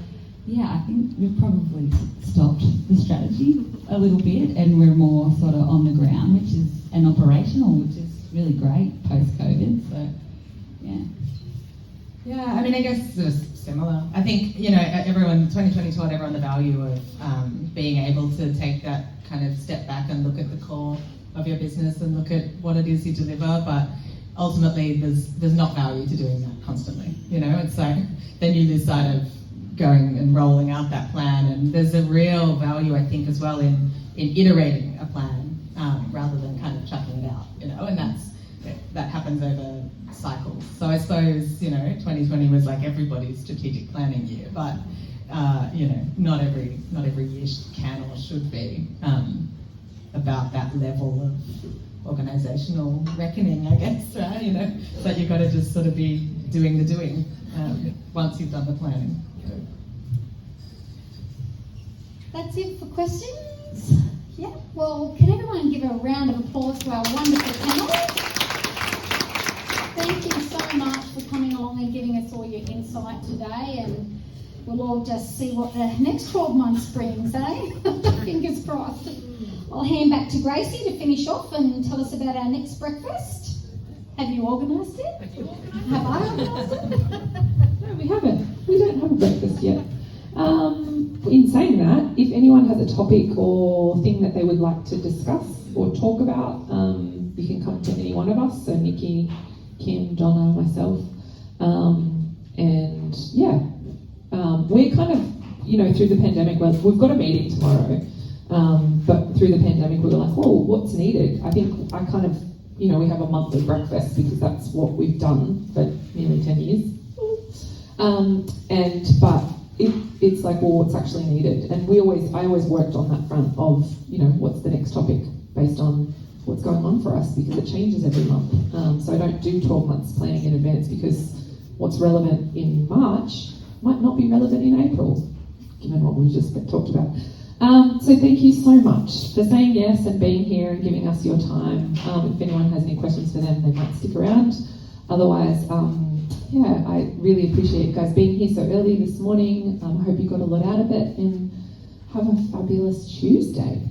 yeah, I think we've probably stopped the strategy a little bit, and we're more sort of on the ground, which is and operational, which is really great post-COVID. So yeah. Yeah, I mean, I guess it was similar. I think, 2020 taught everyone the value of being able to take that kind of step back and look at the core of your business and look at what it is you deliver, but ultimately there's not value to doing that constantly. It's like then you lose sight of going and rolling out that plan, and there's a real value, I think, as well in iterating a plan rather than kind of chucking it out, and that happens over cycles. So I suppose 2020 was like everybody's strategic planning year, but not every year can or should be about that level of organisational reckoning, I guess, right? So you've got to just sort of be doing the doing once you've done the planning. That's it for questions. Yeah. Well, can everyone give a round of applause to our wonderful panel? Thank you so much for coming along and giving us all your insight today, and we'll all just see what the next 12 months brings, eh? Fingers crossed. I'll hand back to Gracie to finish off and tell us about our next breakfast. Have you organised it? Have I organised it? No, we haven't. We don't have a breakfast yet. In saying that, if anyone has a topic or thing that they would like to discuss or talk about, you can come to any one of us. So Nikki, Kim, Donna, myself, and yeah, we're kind of, through the pandemic, we've got a meeting tomorrow, but through the pandemic we were like, well, what's needed? I think I kind of, we have a monthly breakfast because that's what we've done for nearly 10 years, but it's like, well, what's actually needed? And I always worked on that front of, what's the next topic based on what's going on for us, because it changes every month. So I don't do 12 months planning in advance, because what's relevant in March might not be relevant in April, given what we just talked about. So thank you so much for saying yes and being here and giving us your time. If anyone has any questions for them, they might stick around. Otherwise, I really appreciate you guys being here so early this morning. I hope you got a lot out of it, and have a fabulous Tuesday.